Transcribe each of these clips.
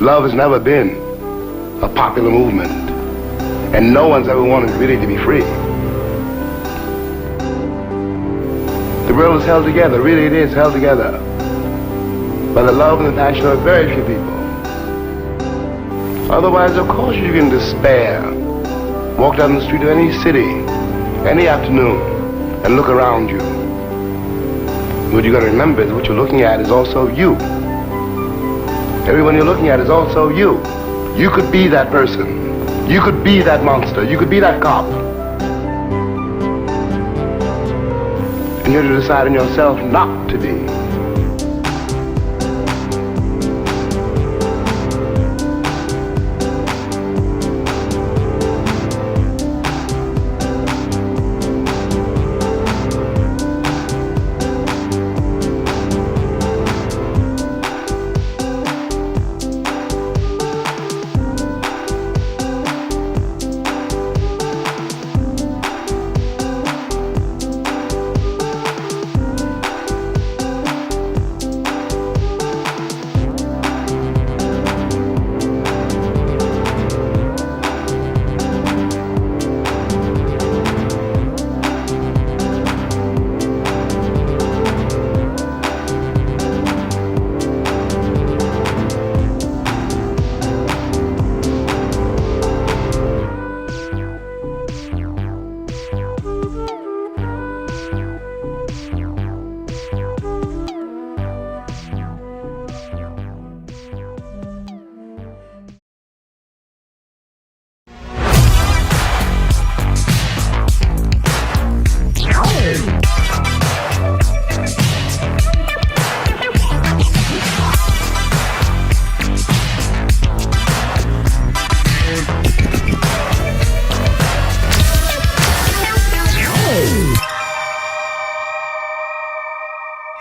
Love has never been a popular movement, and no one's ever wanted really to be free. The world is held together, really it is held together, by the love and the passion of very few people. Otherwise, of course, you can despair. Walk down the street of any city, any afternoon, and look around you. What you got to remember is what you're looking at is also you. Everyone you're looking at is also you. You could be that person. You could be that monster. You could be that cop. And you have to decide in yourself not to be.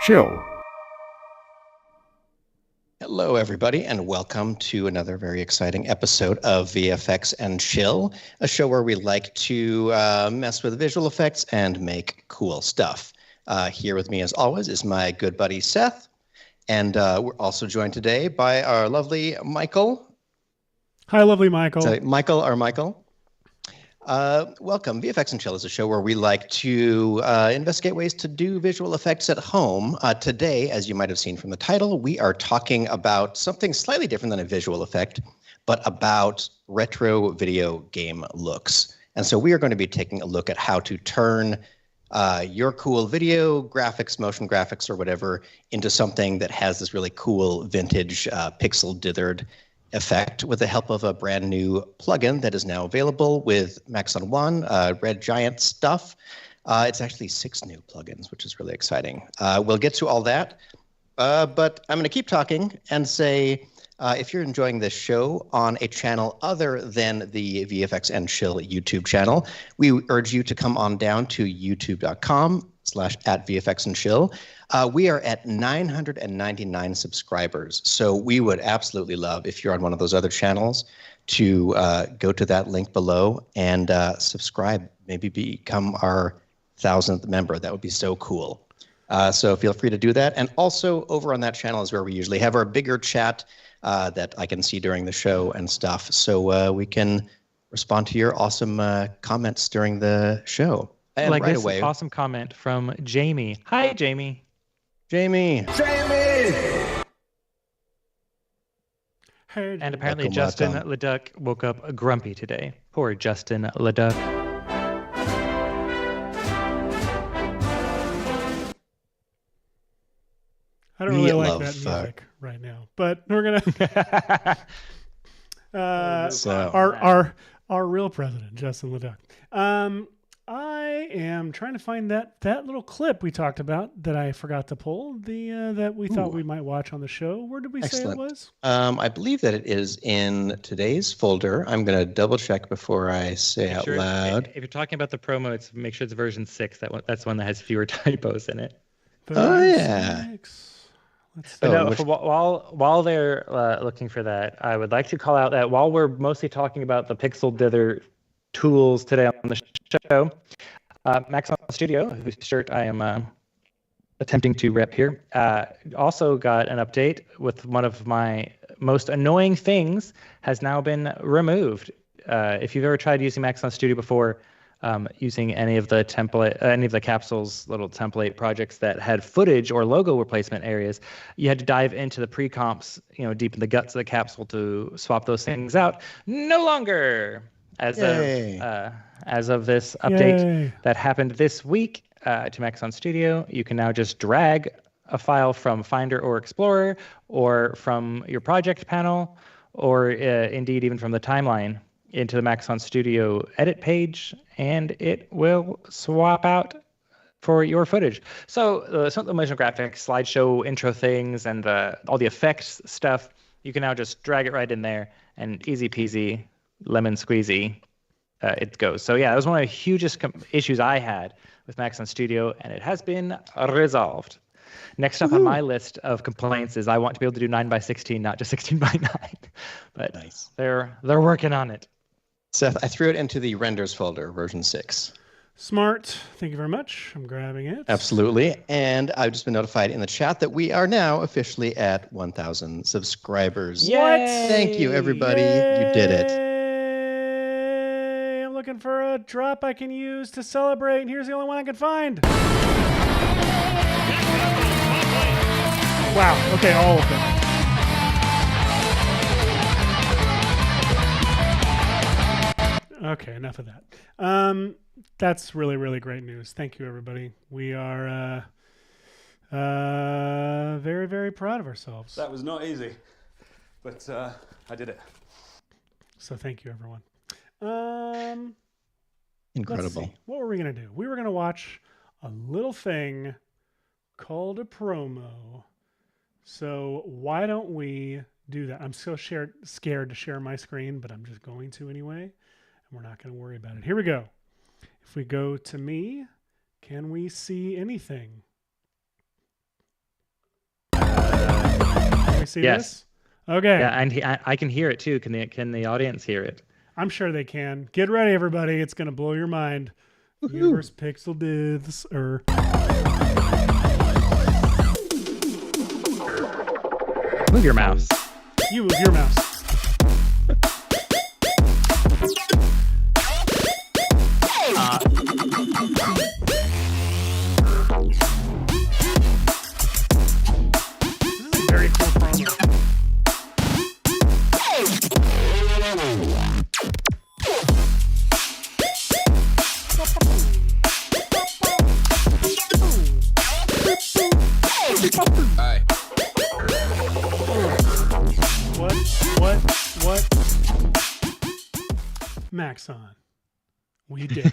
Chill. Hello, everybody, and welcome to another very exciting episode of VFX and Chill, a show where we like to mess with visual effects and make cool stuff. Here with me, as always, is my good buddy Seth, and we're also joined today by our lovely Michael. Hi, lovely Michael. So, Michael. Welcome. VFX and Chill is a show where we like to investigate ways to do visual effects at home. Today, as you might have seen from the title, we are talking about something slightly different than a visual effect, but about retro video game looks. And so we are going to be taking a look at how to turn your cool video graphics, motion graphics, or whatever into something that has this really cool vintage pixel dithered effect with the help of a brand new plugin that is now available with Maxon 1, Red Giant stuff. It's actually 6 new plugins, which is really exciting. We'll get to all that, but I'm going to keep talking and say, if you're enjoying this show on a channel other than the VFX and Chill YouTube channel, we urge you to come on down to youtube.com/@VFXandChill. We are at 999 subscribers, so we would absolutely love, if you're on one of those other channels, to go to that link below and subscribe, maybe become our 1,000th member. That would be so cool. So feel free to do that. And also over on that channel is where we usually have our bigger chat that I can see during the show and stuff, so we can respond to your awesome comments during the show. And like right this away, awesome comment from Jamie. Hi, Jamie. Jamie. And apparently Welcome, Justin welcome. Leduc woke up grumpy today. Poor Justin Leduc. I don't really like that music right now, but we're gonna our real president, Justin Leduc. I am trying to find that little clip we talked about that I forgot to pull. That we thought we might watch on the show. Where did we say it was? I believe that it is in today's folder. I'm going to double check before I say out loud. If you're talking about the promo, make sure it's version 6. That's one that has fewer typos in it. Yeah. 6. Let's But while they're looking for that, I would like to call out that while we're mostly talking about the pixel dither tools today on the show, Maxon Studio, whose shirt I am attempting to rep here, also got an update with one of my most annoying things has now been removed. If you've ever tried using Maxon Studio before, using any of the capsule's little template projects that had footage or logo replacement areas, you had to dive into the pre-comps, deep in the guts of the capsule to swap those things out. No longer. As of this update that happened this week to Maxon Studio, you can now just drag a file from Finder or Explorer, or from your project panel, or indeed even from the timeline into the Maxon Studio edit page, and it will swap out for your footage. So some of the motion graphics, slideshow intro things, and all the effects stuff, you can now just drag it right in there, and easy peasy, lemon squeezy, it goes. So yeah, that was one of the hugest issues I had with Maxon Studio, and it has been resolved. Next up on my list of complaints is I want to be able to do 9:16, not just 16:9. But nice. They're working on it. Seth, I threw it into the renders folder, version 6. Smart. Thank you very much. I'm grabbing it. Absolutely. And I've just been notified in the chat that we are now officially at 1,000 subscribers. What? Thank you, everybody. Yay. You did it. I'm looking for a drop I can use to celebrate, and here's the only one I can find. Wow. Okay, all of them. Okay, enough of that. That's really, really great news. Thank you, everybody. We are very, very proud of ourselves. That was not easy, but I did it. So thank you, everyone. Incredible. Let's see. What were we going to do? We were going to watch a little thing called a promo. So why don't we do that? I'm so scared to share my screen, but I'm just going to anyway. We're not going to worry about it. Here we go. If we go to me, can we see anything? Can we see this? Okay. Yeah, and I can hear it too. Can the audience hear it? I'm sure they can. Get ready, everybody. It's going to blow your mind. Universe Pixel Diths. Move your mouse. You move your mouse. Very cool promo. Hi. What? Maxon. We did.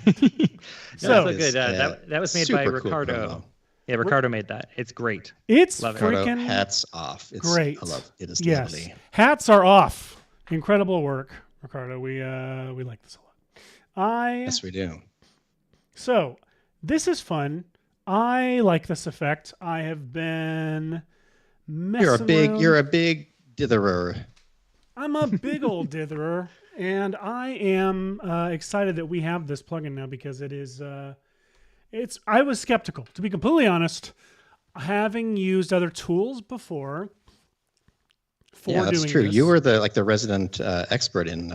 So good. That was made by Ricardo. Cool. Yeah, Ricardo made that. It's great. It's love freaking it. Hats off. It's great. I love it. It is yes. lovely. Hats are off. Incredible work, Ricardo. We like this a lot. Yes, we do. So this is fun. I like this effect. I have been messing around. You're a big ditherer. I'm a big old ditherer, and I am excited that we have this plugin now because it is. I was skeptical, to be completely honest, having used other tools before. Yeah, that's true. This. You were the resident expert in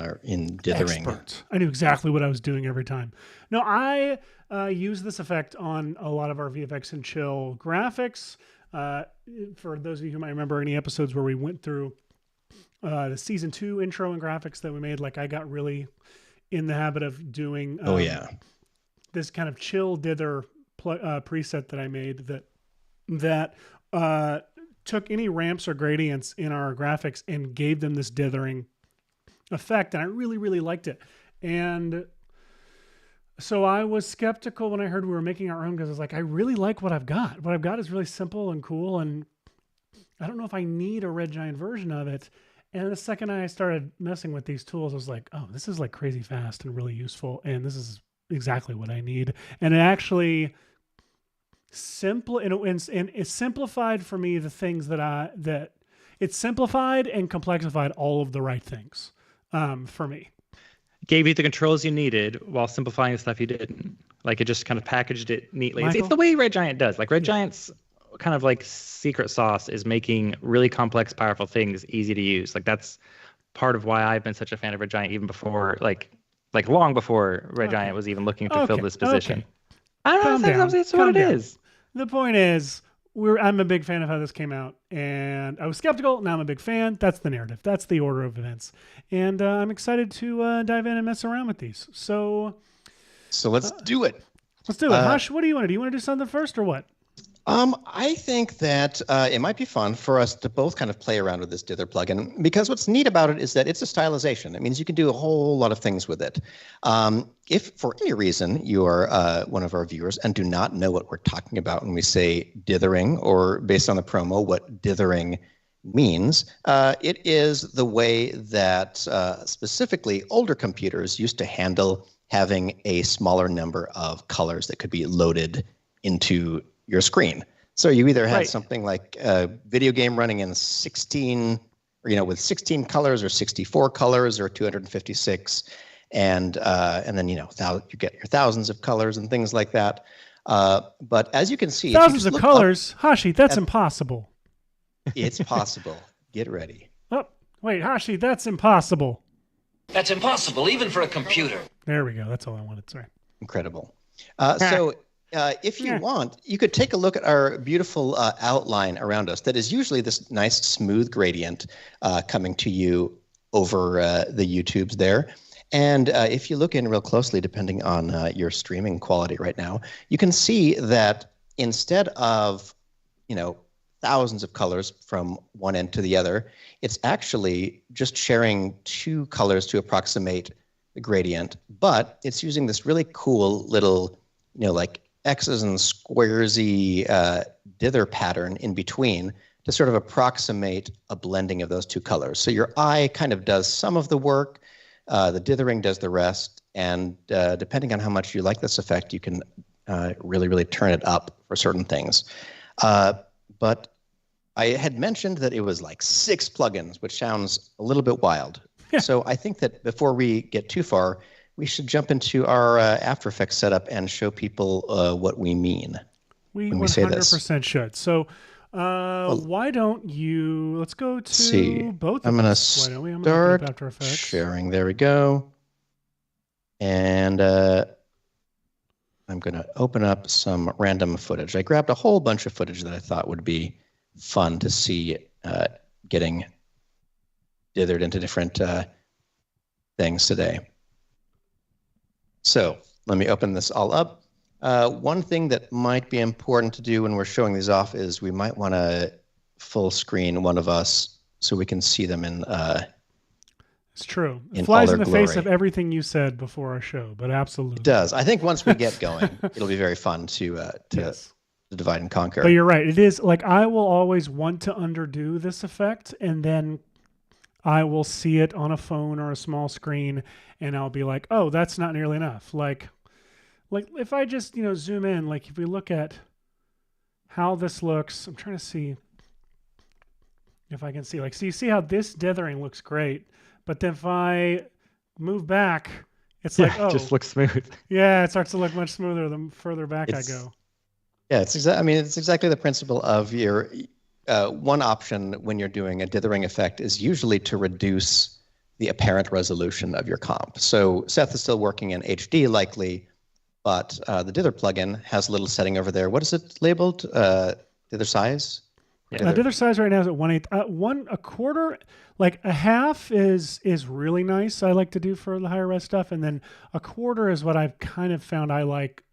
dithering. Expert. I knew exactly what I was doing every time. No, I use this effect on a lot of our VFX and chill graphics. For those of you who might remember any episodes where we went through the season 2 intro and graphics that we made, I got really in the habit of doing this kind of chill dither preset that I made that took any ramps or gradients in our graphics and gave them this dithering effect, and I really, really liked it. And so I was skeptical when I heard we were making our own because I was like, I really like what I've got. What I've got is really simple and cool, and I don't know if I need a Red Giant version of it. And the second I started messing with these tools, I was like, oh, this is crazy fast and really useful, and this is exactly what I need. And it actually it's simplified for me the things that it simplified and complexified all of the right things for me. Gave you the controls you needed while simplifying the stuff you didn't. It just kind of packaged it neatly. It's the way Red Giant does. Red Giant's kind of like secret sauce is making really complex, powerful things easy to use. Like that's part of why I've been such a fan of Red Giant, even before, like long before Red Giant was even looking to fill this position. I don't know. That's what it is. The point is, I'm a big fan of how this came out, and I was skeptical. Now I'm a big fan. That's the narrative. That's the order of events, and I'm excited to dive in and mess around with these. So let's do it. Let's do it. Hash, what do you want to do? You want to do something first, or what? I think that it might be fun for us to both kind of play around with this dither plugin, because what's neat about it is that it's a stylization. It means you can do a whole lot of things with it. If for any reason you are one of our viewers and do not know what we're talking about when we say dithering, or based on the promo, what dithering means, it is the way that specifically older computers used to handle having a smaller number of colors that could be loaded into your screen. So you either had something like a video game running in 16, or with 16 colors, or 64 colors, or 256, and then you get your thousands of colors and things like that. But as you can see, thousands of colors, Hashi, that's impossible. It's possible. Get ready. Oh, wait, Hashi, that's impossible. That's impossible, even for a computer. There we go. That's all I wanted. Sorry. Incredible. If you want, you could take a look at our beautiful outline around us that is usually this nice smooth gradient coming to you over the YouTubes there. And if you look in real closely, depending on your streaming quality right now, you can see that instead of, thousands of colors from one end to the other, it's actually just sharing two colors to approximate the gradient, but it's using this really cool little, like X's and squaresy dither pattern in between to sort of approximate a blending of those two colors. So your eye kind of does some of the work, the dithering does the rest, and depending on how much you like this effect, you can really, really turn it up for certain things. But I had mentioned that it was like 6 plugins, which sounds a little bit wild. Yeah. So I think that before we get too far, we should jump into our After Effects setup and show people what we mean when we say this. 100% should. So why don't you, let's go to both of I'm going to start After Effects. Sharing. There we go. And I'm going to open up some random footage. I grabbed a whole bunch of footage that I thought would be fun to see getting dithered into different things today. So let me open this all up. One thing that might be important to do when we're showing these off is we might want to full screen one of us so we can see them in it's true. It flies in the face of everything you said before our show, but absolutely. It does. I think once we get going, it'll be very fun to divide and conquer. But you're right. It is like I will always want to underdo this effect, and then I will see it on a phone or a small screen, and I'll be like, oh, that's not nearly enough. Like if I just, zoom in, like if we look at how this looks, I'm trying to see if I can see, so you see how this dithering looks great, but then if I move back, it's like, oh. It just looks smooth. Yeah, it starts to look much smoother the further back I go. Yeah, it's exactly the principle of your one option when you're doing a dithering effect is usually to reduce the apparent resolution of your comp. So Seth is still working in HD likely, but the dither plugin has a little setting over there. What is it labeled? Dither size? Yeah. Dither size right now is at 1/8. A quarter, like a half is really nice. I like to do for the higher res stuff, and then a quarter is what I've kind of found I like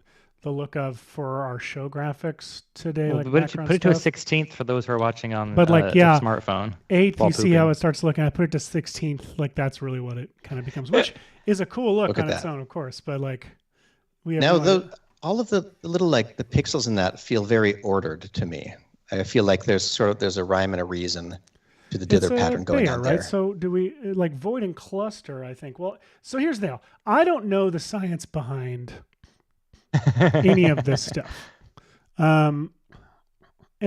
the look of for our show graphics today. Well, put it to a 16th for those who are watching on a smartphone. 8th, you see how it starts looking. I put it to 16th. Like that's really what it kind of becomes, which is a cool look on its own, of course. But like we have all of the little the pixels in that feel very ordered to me. I feel like there's a rhyme and a reason to the dither pattern going on there. Right? So do we void and cluster? I think. Well, so here's the deal. I don't know the science behind any of this stuff. And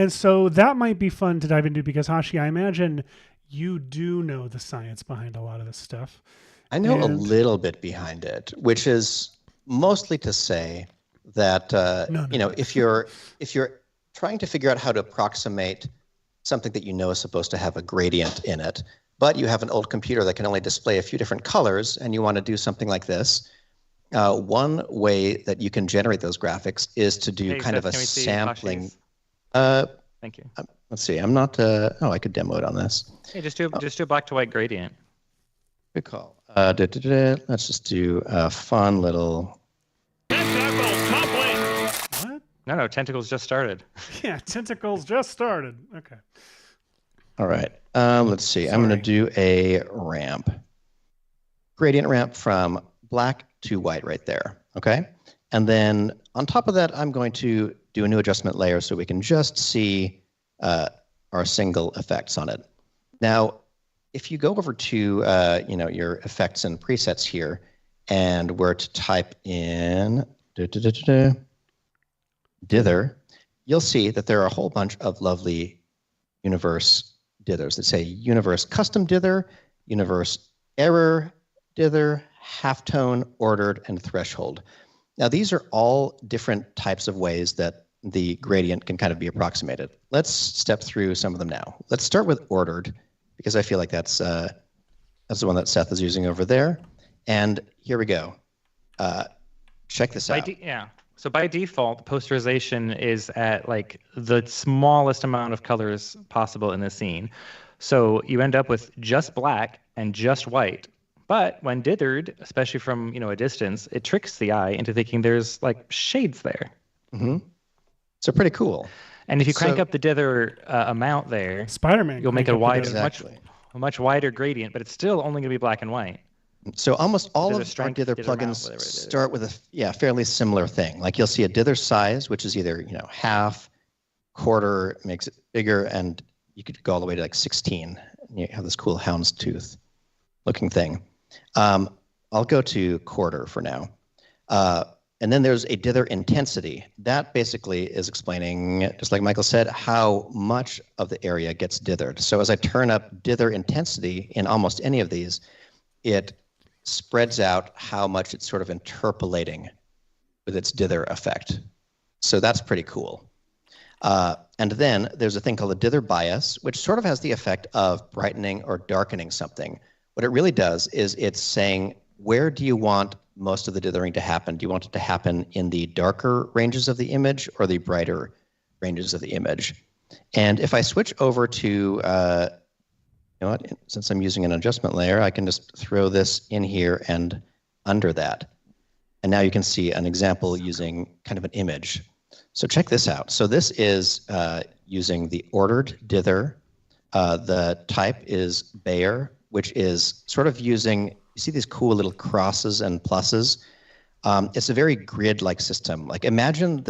so that might be fun to dive into because Hashi, I imagine you do know the science behind a lot of this stuff. I know a little bit behind it, which is mostly to say that if you're trying to figure out how to approximate something that you know is supposed to have a gradient in it, but you have an old computer that can only display a few different colors, and you want to do something like this. One way that you can generate those graphics is to do kind of a sampling. Thank you. Let's see. I'm not. I could demo it on this. Hey, just do a black to white gradient. Good call. Let's just do a fun little. What? No, tentacles just started. Yeah, tentacles just started. Okay. All right. Let's see. I'm going to do a ramp. Gradient ramp from black to white right there. Okay. And then on top of that, I'm going to do a new adjustment layer so we can just see our single effects on it. Now, if you go over to your effects and presets here, and were to type in dither, you'll see that there are a whole bunch of lovely universe dithers that say universe custom dither, universe error dither, halftone, ordered, and threshold. Now, these are all different types of ways that the gradient can kind of be approximated. Let's step through some of them now. Let's start with ordered, because I feel like that's the one that Seth is using over there. And here we go. Check this out. So by default, posterization is at like the smallest amount of colors possible in the scene. So you end up with just black and just white. But when dithered, especially from a distance, it tricks the eye into thinking there's like shades there. Mm-hmm. So pretty cool. And if you crank up the dither amount there, Spider-Man, you'll make it a wider, exactly. much wider gradient, but it's still only going to be black and white. So almost all of our dither plugins start with a fairly similar thing. Like you'll see a dither size, which is either half, quarter, makes it bigger, and you could go all the way to like 16. And you have this cool houndstooth looking thing. I'll go to quarter for now. And then there's a dither intensity. That basically is explaining, just like Michael said, how much of the area gets dithered. So as I turn up dither intensity in almost any of these, it spreads out how much it's sort of interpolating with its dither effect. So that's pretty cool. And then there's a thing called a dither bias, which sort of has the effect of brightening or darkening something. What it really does is it's saying, where do you want most of the dithering to happen? Do you want it to happen in the darker ranges of the image or the brighter ranges of the image? And if I switch over to, you know what, since I'm using an adjustment layer, I can just throw this in here and under that. And now you can see an example using kind of an image. So check this out. So this is using the ordered dither. The type is Bayer, which is sort of using, you see these cool little crosses and pluses. It's a very grid-like system. Like imagine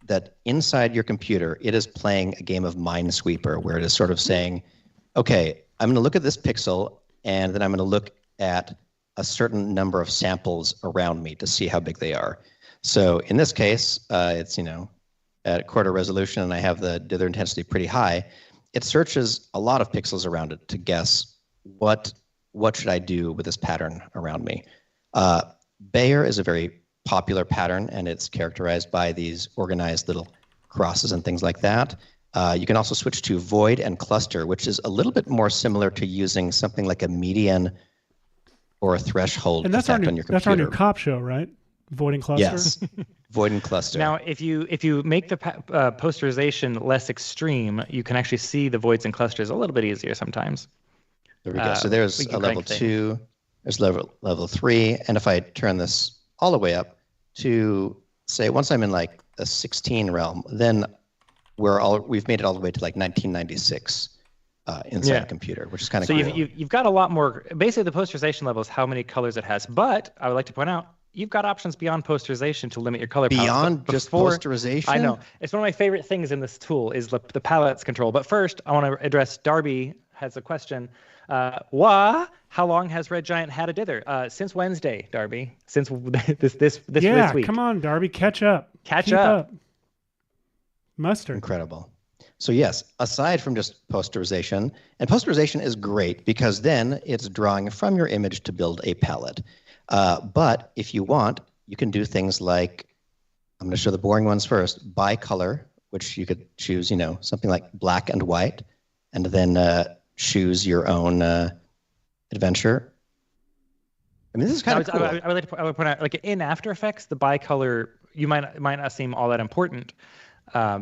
that inside your computer, it is playing a game of Minesweeper, where it is sort of saying, okay, I'm going to look at this pixel, and then I'm going to look at a certain number of samples around me to see how big they are. So in this case, it's at quarter resolution, and I have the dither intensity pretty high. It searches a lot of pixels around it to guess what should I do with this pattern around me. Bayer is a very popular pattern, and it's characterized by these organized little crosses and things like that. You can also switch to void and cluster, which is a little bit more similar to using something like a median or a threshold effect on your computer. That's on your cop show, right? Void and cluster? Yes, void and cluster. Now, if you make the posterization less extreme, you can actually see the voids and clusters a little bit easier sometimes. There we go. So there's a level 2, there's level 3, and if I turn this all the way up to, say, once I'm in like a 16 realm, then we've made it all the way to like 1996 inside a computer, which is kind of cool. So you've got a lot more. Basically, the posterization level is how many colors it has. But I would like to point out, you've got options beyond posterization to limit your color palette. Beyond just posterization? I know. It's one of my favorite things in this tool is the palette's control. But first, I want to address Darby has a question. How long has Red Giant had a dither? Since Wednesday, Darby. Since this week. Yeah, come on, Darby, catch up. Keep up. Mustard. Incredible. So yes, aside from just posterization, and posterization is great because then it's drawing from your image to build a palette. But if you want, you can do things like, I'm going to show the boring ones first, by color, which you could choose, something like black and white, and then choose your own adventure. I mean, this is kind of cool. I would point out, like in After Effects, the bicolor you might not seem all that important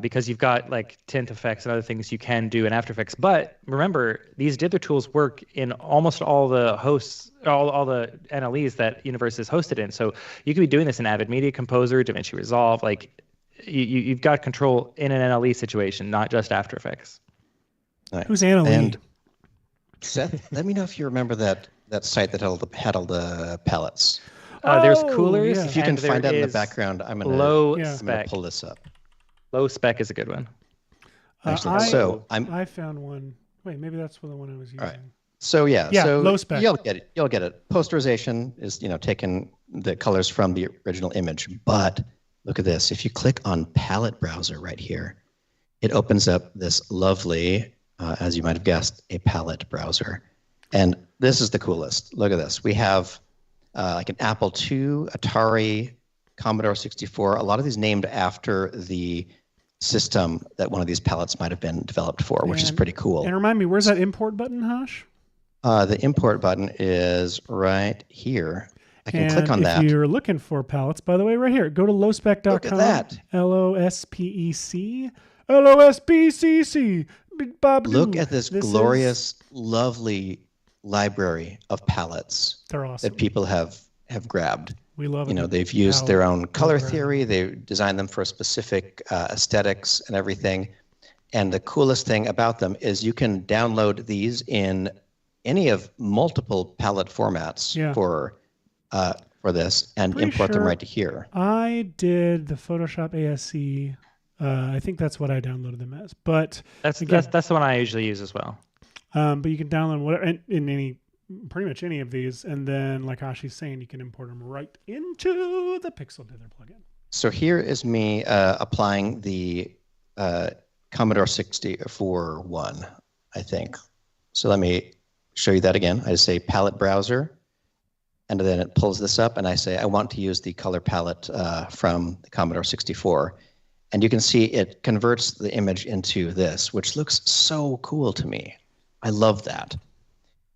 because you've got like tint effects and other things you can do in After Effects. But remember, these dither tools work in almost all the hosts, all the NLEs that Universe is hosted in. So you could be doing this in Avid Media Composer, DaVinci Resolve. Like you've got control in an NLE situation, not just After Effects. Right. Who's NLE? And Seth, let me know if you remember that site that had all the palettes. There's coolers. Yeah. If you can find that in the background, I'm gonna pull this up. Low spec is a good one. Excellent. I found one. Wait, maybe that's the one I was using. All right. So so low spec. You'll get it. Posterization is taking the colors from the original image. But look at this. If you click on Palette Browser right here, it opens up this lovely, as you might have guessed, a palette browser. And this is the coolest. Look at this. We have like an Apple II, Atari, Commodore 64, a lot of these named after the system that one of these palettes might have been developed for, which is pretty cool. And remind me, where's that import button, Hash? The import button is right here. I can click on that. If you're looking for palettes, by the way, right here, go to lowspec.com. Look at that. LOSPEC. LOSPCC. Look at this glorious, lovely library of palettes. They're awesome. That people have grabbed. We love it. They've used their own color theory. They designed them for specific aesthetics and everything. And the coolest thing about them is you can download these in any of multiple palette formats for this and import them right to here. I did the Photoshop ASC. I think that's what I downloaded them as. But that's the one I usually use as well. But you can download whatever in pretty much any of these, and then like Hashi's saying, you can import them right into the Pixel Dither plugin. So here is me applying the Commodore 64 one, I think. So let me show you that again. I say Palette Browser, and then it pulls this up, and I say I want to use the color palette from the Commodore 64. And you can see it converts the image into this, which looks so cool to me. I love that.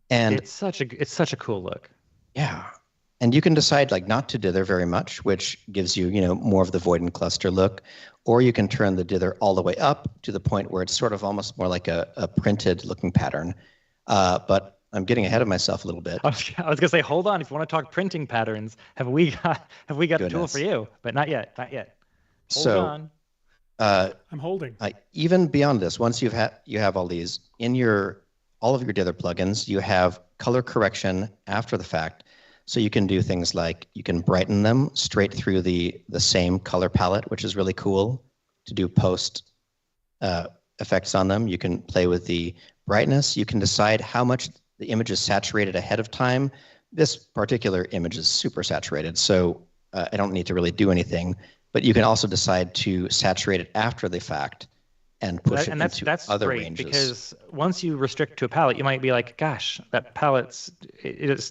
And it's such a cool look. Yeah. And you can decide like not to dither very much, which gives you, more of the void and cluster look, or you can turn the dither all the way up to the point where it's sort of almost more like a printed looking pattern. But I'm getting ahead of myself a little bit. I was gonna say, hold on. If you want to talk printing patterns, have we got a tool for you? But not yet. Hold on. I'm holding. Even beyond this, once you have all these in all of your dither plugins, you have color correction after the fact. So you can do things like you can brighten them straight through the same color palette, which is really cool to do post effects on them. You can play with the brightness. You can decide how much the image is saturated ahead of time. This particular image is super saturated, so I don't need to really do anything. But you can also decide to saturate it after the fact and push that's other great ranges. Because once you restrict to a palette, you might be like, gosh, that palette's,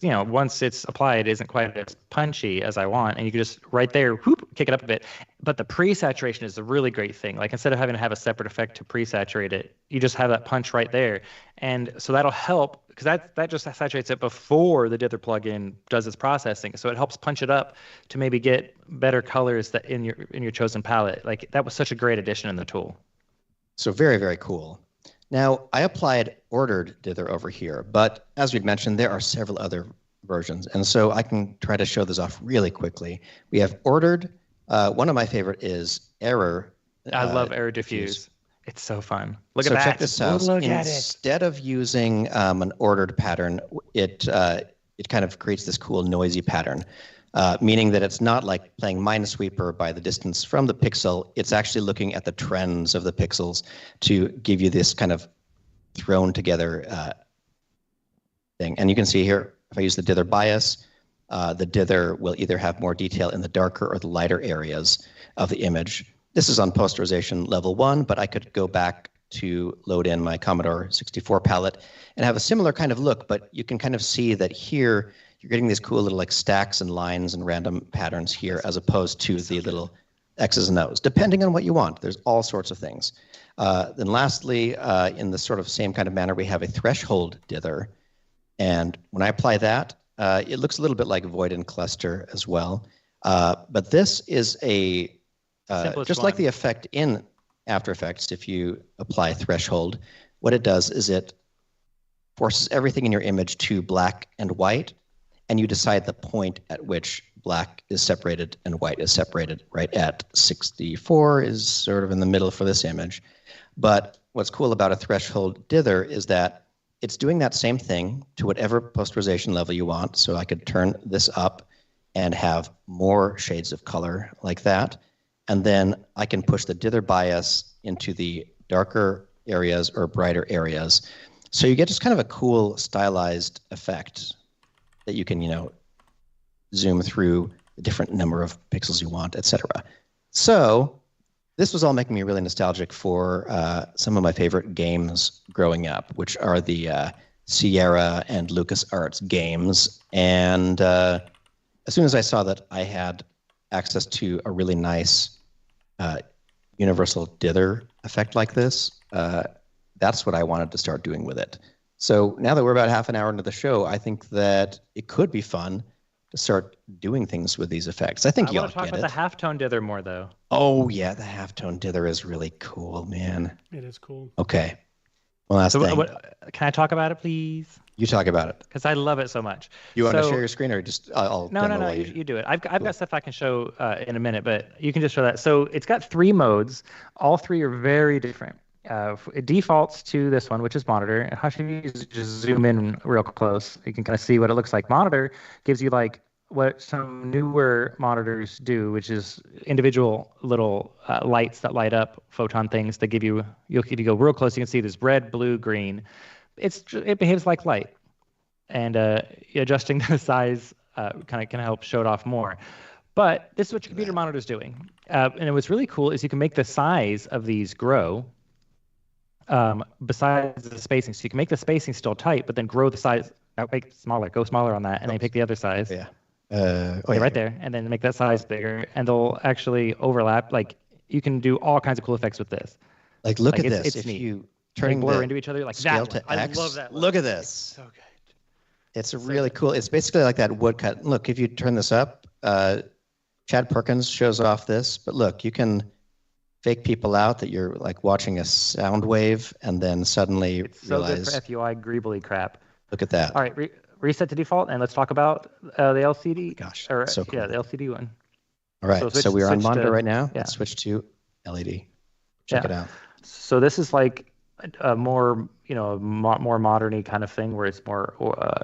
once it's applied, it isn't quite as punchy as I want. And you can just right there, kick it up a bit. But the pre-saturation is a really great thing. Like instead of having to have a separate effect to pre-saturate it, you just have that punch right there. And so that'll help because that just saturates it before the dither plugin does its processing. So it helps punch it up to maybe get better colors that in your chosen palette. Like that was such a great addition in the tool. So very, very cool. Now, I applied ordered dither over here, but as we'd mentioned, there are several other versions. And so I can try to show this off really quickly. We have ordered. One of my favorite is error. I love error diffuse. It's so fun. Look at that. So check this out. Instead of using an ordered pattern, it kind of creates this cool noisy pattern. Meaning that it's not like playing Minesweeper by the distance from the pixel. It's actually looking at the trends of the pixels to give you this kind of thrown together thing. And you can see here, if I use the dither bias, the dither will either have more detail in the darker or the lighter areas of the image. This is on posterization level 1, but I could go back to load in my Commodore 64 palette and have a similar kind of look, but you can kind of see that here you're getting these cool little like stacks and lines and random patterns here as opposed to the little X's and O's, depending on what you want. There's all sorts of things. Then lastly, in the sort of same kind of manner, we have a threshold dither. And when I apply that, it looks a little bit like void and cluster as well. But this is a, just like the effect in After Effects, if you apply threshold, what it does is it forces everything in your image to black and white, and you decide the point at which black is separated and white is separated, right at 64 is sort of in the middle for this image. But what's cool about a threshold dither is that it's doing that same thing to whatever posterization level you want. So I could turn this up and have more shades of color like that. And then I can push the dither bias into the darker areas or brighter areas. So you get just kind of a cool stylized effect that you can, zoom through the different number of pixels you want, etc. So this was all making me really nostalgic for some of my favorite games growing up, which are the Sierra and LucasArts games. And as soon as I saw that I had access to a really nice universal dither effect like this, that's what I wanted to start doing with it. So now that we're about half an hour into the show, I think that it could be fun to start doing things with these effects. I think y'all get it. I want to talk about the halftone dither more, though. Oh, yeah, the halftone dither is really cool, man. It is cool. Okay. Well, last thing. Can I talk about it, please? You talk about it. Because I love it so much. You want to share your screen or just I'll No, you do it. I've got stuff I can show in a minute, but you can just show that. So it's got 3 modes. All 3 are very different. It defaults to this one, which is monitor. Hashi, just zoom in real close. You can kind of see what it looks like. Monitor gives you like what some newer monitors do, which is individual little lights that light up photon things that give you, if you go real close, you can see this red, blue, green. It behaves like light. And adjusting the size kind of can help show it off more. But this is what your computer monitor is doing. And what's really cool is you can make the size of these grow besides the spacing. So you can make the spacing still tight, but then grow the size, make it smaller, go smaller on that, and then pick the other size. Yeah. Right there, and then make that size bigger, and they'll actually overlap. Like you can do all kinds of cool effects with this. Like look at this. It's if neat. you turn blur into each other like scale that. to X, I love that. Look at this. So good. It's really cool. It's basically like that woodcut. Look, if you turn this up, Chad Perkins shows off this, but look, you can fake people out that you're like watching a sound wave and then suddenly realize. So good for FUI greebly crap. Look at that. All right, reset to default, and let's talk about the LCD. Gosh, so cool. Yeah, the LCD one. All right, so we're on monitor right now. Yeah. Let's switch to LED. Check it out. So this is like a more, more modern-y kind of thing where it's more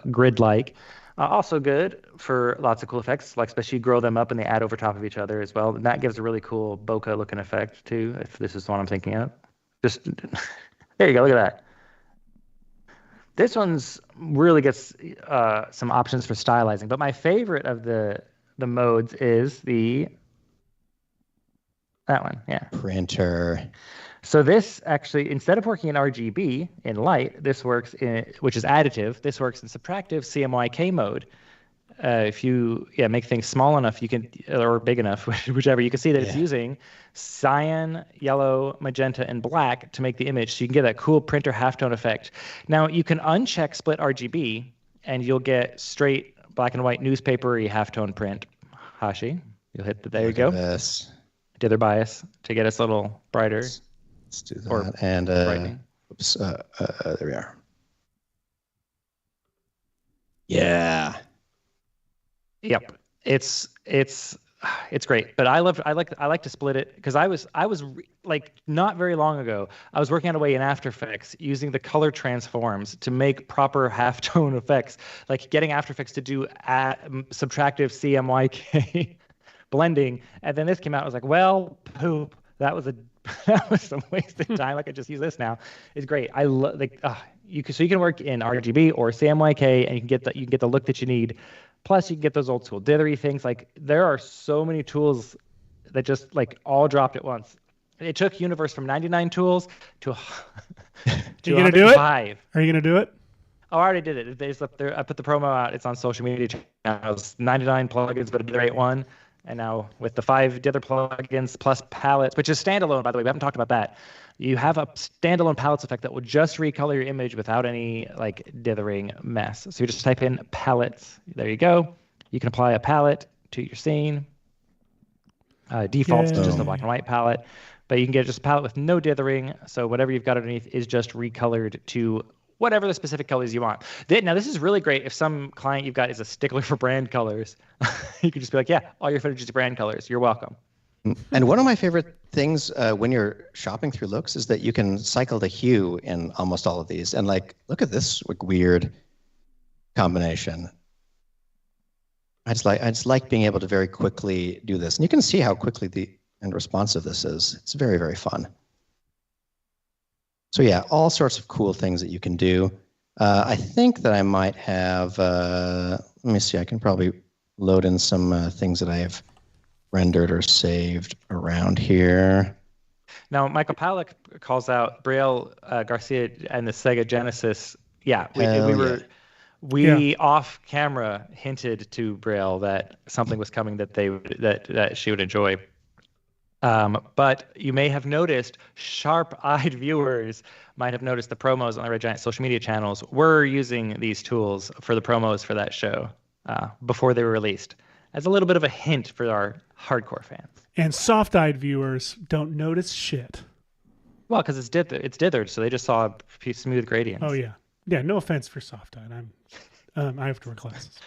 grid-like. Also good for lots of cool effects, like especially you grow them up and they add over top of each other as well. And that gives a really cool bokeh-looking effect too, if this is the one I'm thinking of. Just there you go, look at that. This one's really gets some options for stylizing, but my favorite of the modes is that one, yeah. Printer. So this actually, instead of working in RGB in light, this works in, which is additive. This works in subtractive CMYK mode. If you make things small enough, you can, or big enough, whichever, you can see that it's using cyan, yellow, magenta, and black to make the image. So you can get that cool printer halftone effect. Now you can uncheck split RGB, and you'll get straight black and white newspaper-y halftone print. Hashi, you'll hit there you go. This. Dither bias to get us a little brighter. Let's do that. And oops, there we are. Yeah. Yep. It's great, but I like to split it because I was like not very long ago I was working on a way in After Effects using the color transforms to make proper halftone effects, like getting After Effects to do subtractive CMYK blending, and then this came out. I was like, well, poop. That was some wasted time. I could just use this now. It's great. I love you can work in RGB or CMYK, and you can get the look that you need. Plus, you can get those old school dithery things. Like there are so many tools that just like all dropped at once. It took Universe from 99 tools to. You gonna do it? Are you gonna do it? Oh, I already did it. There's up there. I put the promo out. It's on social media channels. 99 plugins, but a Dither 8.1. And now with the 5 dither plugins plus palettes, which is standalone, by the way, we haven't talked about that. You have a standalone palettes effect that will just recolor your image without any like dithering mess. So you just type in palettes. There you go. You can apply a palette to your scene. Defaults to just a black and white palette, but you can get just a palette with no dithering. So whatever you've got underneath is just recolored to whatever the specific colors you want. Now, this is really great if some client you've got is a stickler for brand colors. You can just be like, yeah, all your footage is brand colors. You're welcome. And one of my favorite things when you're shopping through looks is that you can cycle the hue in almost all of these. And like, look at this weird combination. I just like being able to very quickly do this. And you can see how quickly and responsive this is. It's very, very fun. So yeah, all sorts of cool things that you can do. I think that I might have, let me see, I can probably load in some things that I have rendered or saved around here. Now, Michael Palak calls out Braille Garcia and the Sega Genesis. Yeah, we off camera hinted to Braille that something was coming that she would enjoy. But you may have noticed, sharp-eyed viewers might have noticed the promos on the Red Giant social media channels were using these tools for the promos for that show before they were released, as a little bit of a hint for our hardcore fans. And soft-eyed viewers don't notice shit. Well, because it's dithered, so they just saw smooth gradients. Oh yeah. Yeah, no offense for soft-eyed. I have to wear glasses.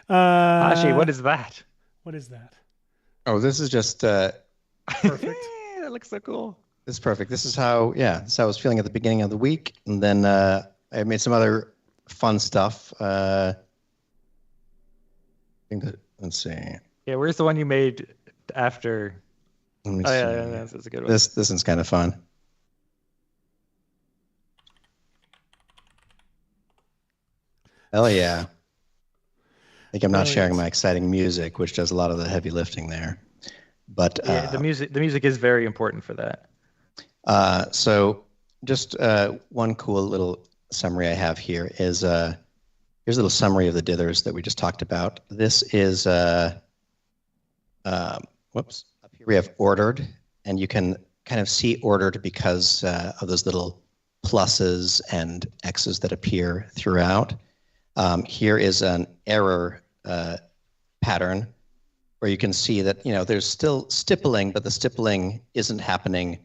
Hashi, what is that? What is that? Oh, this is just perfect. That looks so cool. This is perfect. This is how I was feeling at the beginning of the week, and then I made some other fun stuff. I think let's see. Yeah, where's the one you made after? Yeah, that's a good one. This one's kind of fun. Hell yeah. I think I'm not sharing my exciting music, which does a lot of the heavy lifting there. But yeah, the music is very important for that. So just one cool little summary I have here is here's a little summary of the dithers that we just talked about. This is whoops. Up here we have ordered, and you can kind of see ordered because of those little pluses and X's that appear throughout. Here is an error pattern where you can see that, there's still stippling, but the stippling isn't happening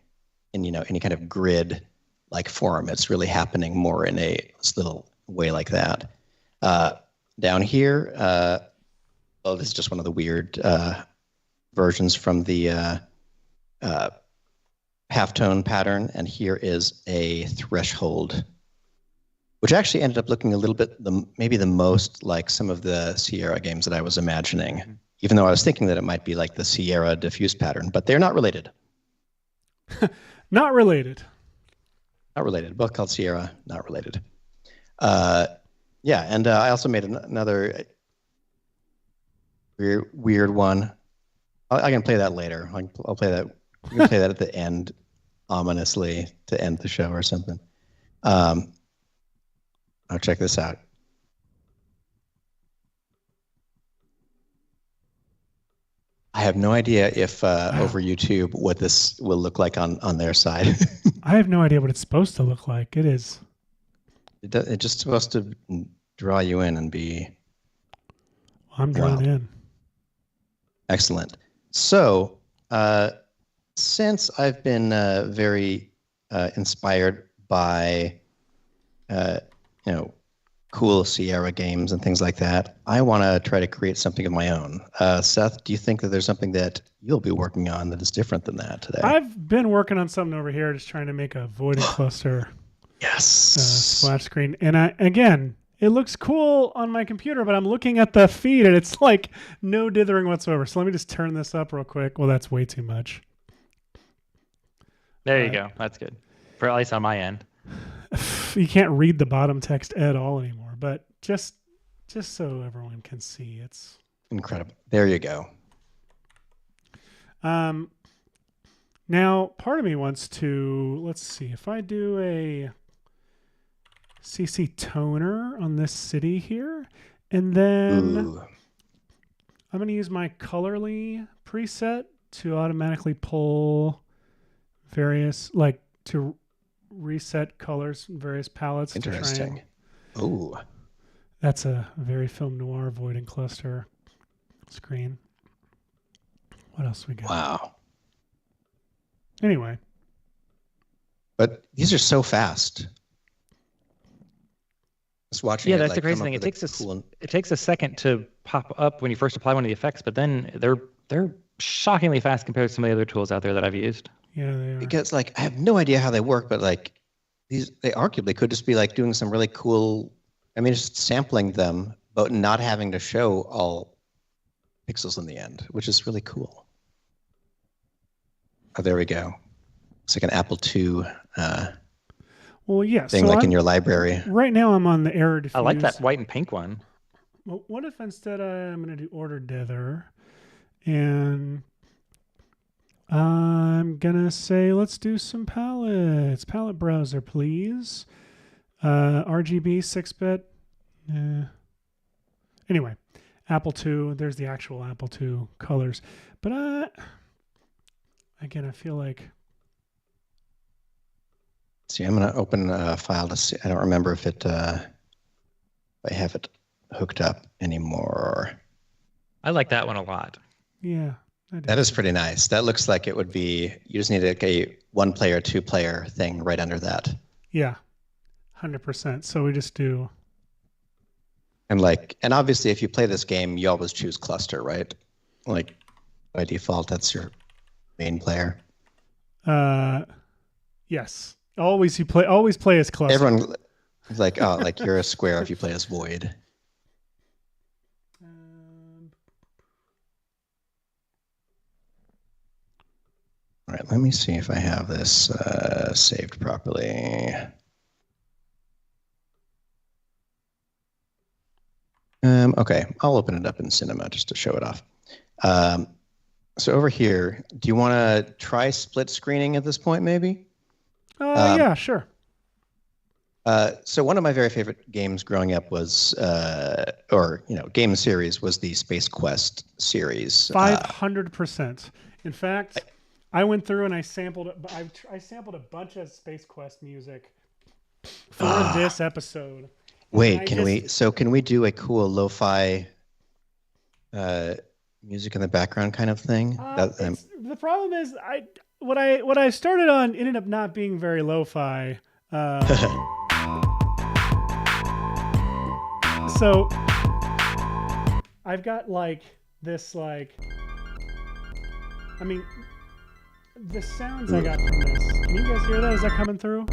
in, any kind of grid-like form. It's really happening more in a little way like that. Down here, this is just one of the weird versions from the halftone pattern, and here is a threshold, which actually ended up looking a little bit, maybe the most like some of the Sierra games that I was imagining, even though I was thinking that it might be like the Sierra diffuse pattern, but they're not related. Not related. Not related. Both called Sierra, not related. Yeah, and I also made another weird one. I can play that later. I'll play that. We can play that at the end, ominously, to end the show or something. Oh, check this out. I have no idea if over YouTube what this will look like on their side. I have no idea what it's supposed to look like. It is. It's just supposed to draw you in and be. I'm drawn in. Excellent. So, since I've been very inspired by cool Sierra games and things like that, I want to try to create something of my own. Seth, do you think that there's something that you'll be working on that is different than that today? I've been working on something over here, just trying to make a voided cluster. Yes. Splash screen. And again, it looks cool on my computer, but I'm looking at the feed and it's like no dithering whatsoever. So let me just turn this up real quick. Well, that's way too much. There you go. That's good. For at least on my end. You can't read the bottom text at all anymore, but just so everyone can see, it's incredible. There you go. Now part of me wants to, let's see, if I do a CC toner on this city here, and then I'm going to use my Colorly preset to automatically pull various, like to reset colors in various palettes. Interesting. Ooh. That's a very film noir avoiding cluster screen. What else we got? Wow. Anyway. But these are so fast. Just watching. Yeah, it, that's like, the crazy come thing. up It with takes cool... it takes a second to pop up when you first apply one of the effects, but then they're shockingly fast compared to some of the other tools out there that I've used. Yeah, they are. Because like I have no idea how they work, but like they arguably could just be like doing some really cool. I mean, just sampling them, but not having to show all pixels in the end, which is really cool. Oh, there we go. It's like an Apple II well, yeah, thing, so like in your library. Right now I'm on the error diffuse. I like that white and pink one. Well, what if instead I'm going to do order dither, and I'm going to say let's do some palettes. Palette browser, please. RGB 6-bit. Anyway, Apple II. There's the actual Apple II colors. But again, I feel like... See, I'm going to open a file to see. I don't remember if I have it hooked up anymore. I like that one a lot. Yeah. That is pretty nice. That looks like it would be, you just need a 1-player, 2-player thing right under that. Yeah, 100%. So we just do... And obviously if you play this game, you always choose cluster, right? Like by default, that's your main player. Yes. Always play as cluster. Everyone is like, oh, like you're a square if you play as void. All right, let me see if I have this saved properly. Okay, I'll open it up in Cinema just to show it off. So over here, do you want to try split screening at this point, maybe? Yeah, sure. So one of my very favorite games growing up was, game series was the Space Quest series. 500%. In fact, I went through and I sampled a bunch of Space Quest music for this episode. Wait, can we do a cool lo-fi music in the background kind of thing? The problem is what I started on ended up not being very lo-fi. So I've got this the sounds I got from this. Can you guys hear that? Is that coming through?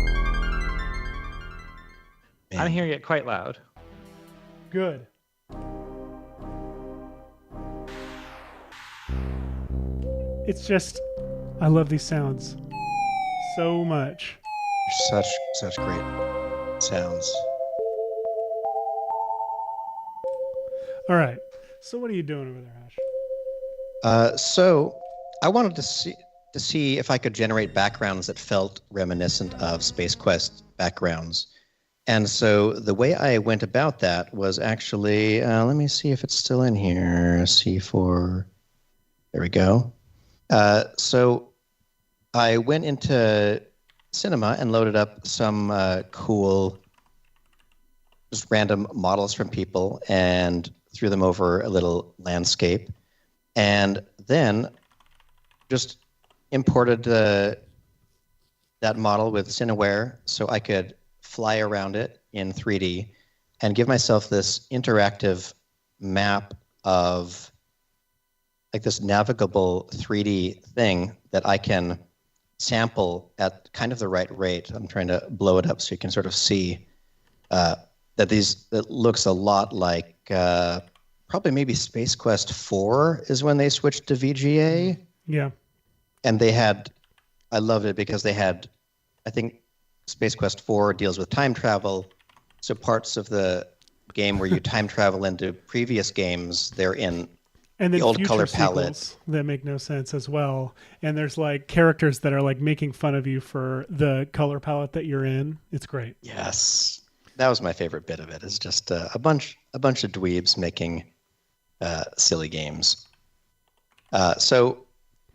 Man. I'm hearing it quite loud. Good. It's just, I love these sounds so much. Such great sounds. All right. So what are you doing over there, Hash? So I wanted to see if I could generate backgrounds that felt reminiscent of Space Quest backgrounds. And so the way I went about that was actually, let me see if it's still in here. C4. There we go. So I went into Cinema and loaded up some cool, just random models from people and threw them over a little landscape. And then just imported that model with Cineware so I could fly around it in 3D and give myself this interactive map of this navigable 3D thing that I can sample at kind of the right rate. I'm trying to blow it up so you can sort of see that looks a lot like probably maybe Space Quest 4 is when they switched to VGA. Yeah. And I loved it because they had, I think Space Quest 4 deals with time travel. So parts of the game where you time travel into previous games, they're in and the then old color palette that make no sense as well. And there's characters that are making fun of you for the color palette that you're in. It's great. Yes, that was my favorite bit of it. Is just a bunch of dweebs making silly games. So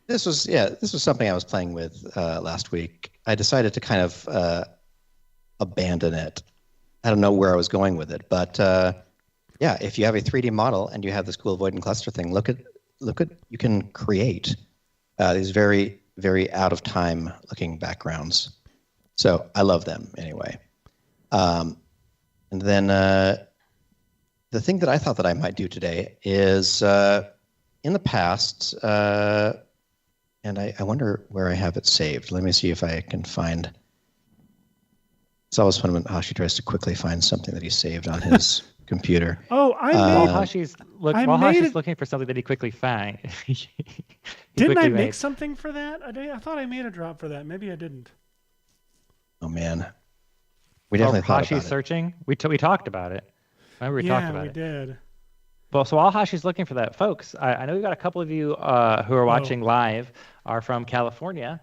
this was something I was playing with last week. I decided to kind of abandon it. I don't know where I was going with it, but yeah, if you have a 3D model and you have this cool void and cluster thing, look at you can create these very, very out of time looking backgrounds. So I love them anyway. And then the thing that I thought that I might do today is in the past, and I wonder where I have it saved. Let me see if I can find. It's always fun when Hashi tries to quickly find something that he saved on his computer. Oh, while Hashi's looking for something that he quickly found. Didn't I make something for that? I thought I made a drop for that. Maybe I didn't. Oh man, we definitely thought Hashi's about searching. We talked about it. Remember we talked about it. Yeah, we did. Well, so while Hashi's looking for that, folks, I know we've got a couple of you who are watching live are from California,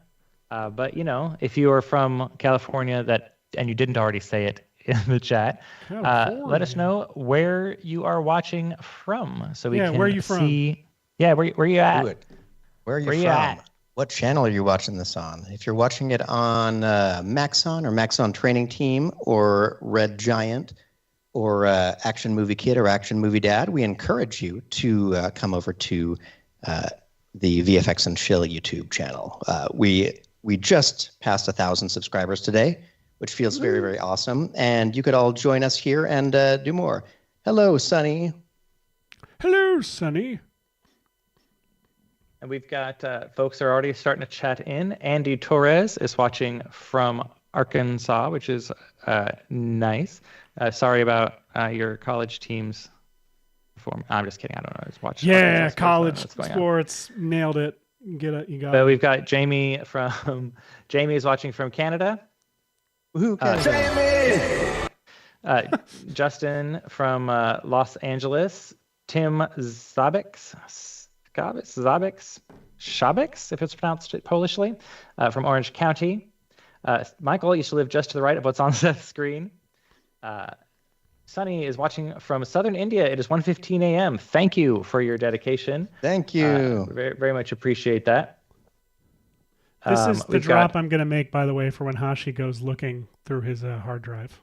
but if you are from California and you didn't already say it in the chat, let us know where you are watching from, so we can where are you see. from? Yeah, where are you at? Where are you from? At? What channel are you watching this on? If you're watching it on Maxon or Maxon Training Team or Red Giant or Action Movie Kid or Action Movie Dad, we encourage you to come over to the VFX and Chill YouTube channel. We just passed 1,000 subscribers today, which feels very, very awesome. And you could all join us here and do more. Hello, Sonny. Hello, Sonny. And we've got folks are already starting to chat in. Andy Torres is watching from Arkansas, which is nice. Sorry about your college team's performance. I'm just kidding. I don't know. I was watching. Yeah, college sports nailed it. You got it. But we've got Jamie is watching from Canada. Woohoo, Jamie! Justin from Los Angeles. Tim Shabix, if it's pronounced Polishly, from Orange County. Michael used to live just to the right of what's on Seth's screen. Sunny is watching from southern India. It is 1:15 a.m. Thank you for your dedication. Thank you. Very, very much appreciate that. This is the drop I'm going to make, by the way, for when Hashi goes looking through his hard drive.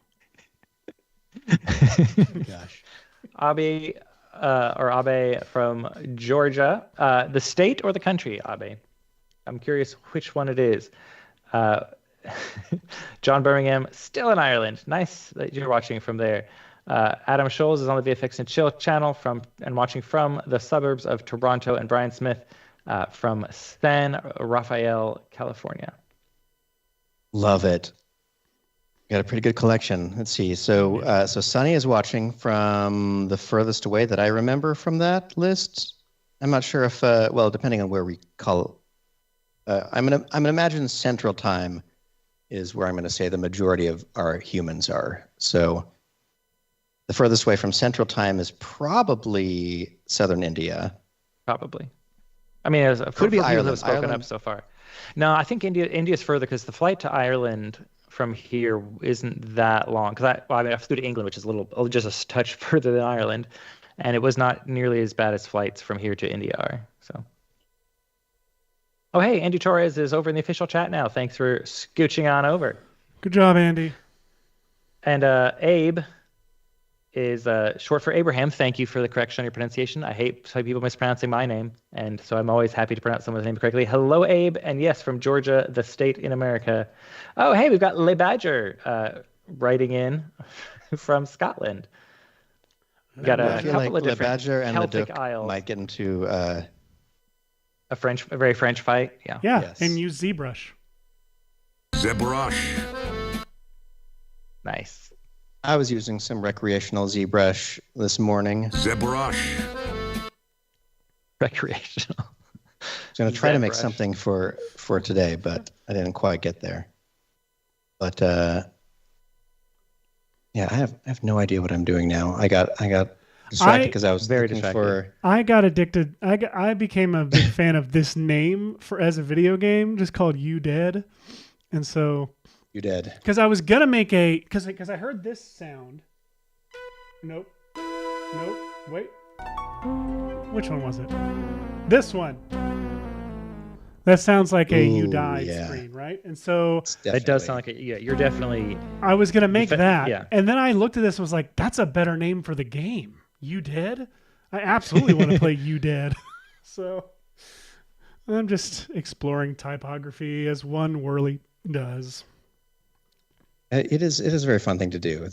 Gosh. Abe from Georgia. The state or the country, Abe? I'm curious which one it is. John Birmingham, still in Ireland. Nice that you're watching from there. Adam Scholes is on the VFX and Chill channel and watching from the suburbs of Toronto, and Brian Smith from San Rafael, California. Love it. Got a pretty good collection. Let's see. So Sunny is watching from the furthest away that I remember from that list. I'm not sure if, depending on where we call. I'm gonna imagine Central Time is where I'm going to say the majority of our humans are. So the furthest away from Central Time is probably Southern India. Probably. I mean, could be Ireland. Have spoken up so far. No, I think India's further because the flight to Ireland from here isn't that long. Because I flew to England, which is just a touch further than Ireland, and it was not nearly as bad as flights from here to India are. So. Oh, hey, Andy Torres is over in the official chat now. Thanks for scooching on over. Good job, Andy. And Abe is short for Abraham. Thank you for the correction on your pronunciation. I hate people mispronouncing my name, and so I'm always happy to pronounce someone's name correctly. Hello, Abe, and yes, from Georgia, the state in America. Oh, hey, we've got Le Badger writing in from Scotland. We've got a couple of different Le Badger and Celtic the Duke isles. might get into a very French fight. Yeah. Yeah, Yes. and use ZBrush. ZBrush. Nice. I was using some recreational ZBrush this morning. ZBrush. Recreational. I was going to try to make ZBrush. something for today, but I didn't quite get there. But yeah, I have no idea what I'm doing now. I got distracted because I was very looking distracted. I got addicted. I became a big fan of this name as a video game, just called You Dead, and so. You did. Because I was gonna make because I heard this sound. Nope. Wait. Which one was it? This one. That sounds like a "you died" yeah. screen, right? And so It does sound like you're definitely. I was gonna make that, yeah. and then I looked at this and was like, "That's a better name for the game." You Dead? I absolutely want to play You Dead. So I'm just exploring typography as one whirly does. It is a very fun thing to do.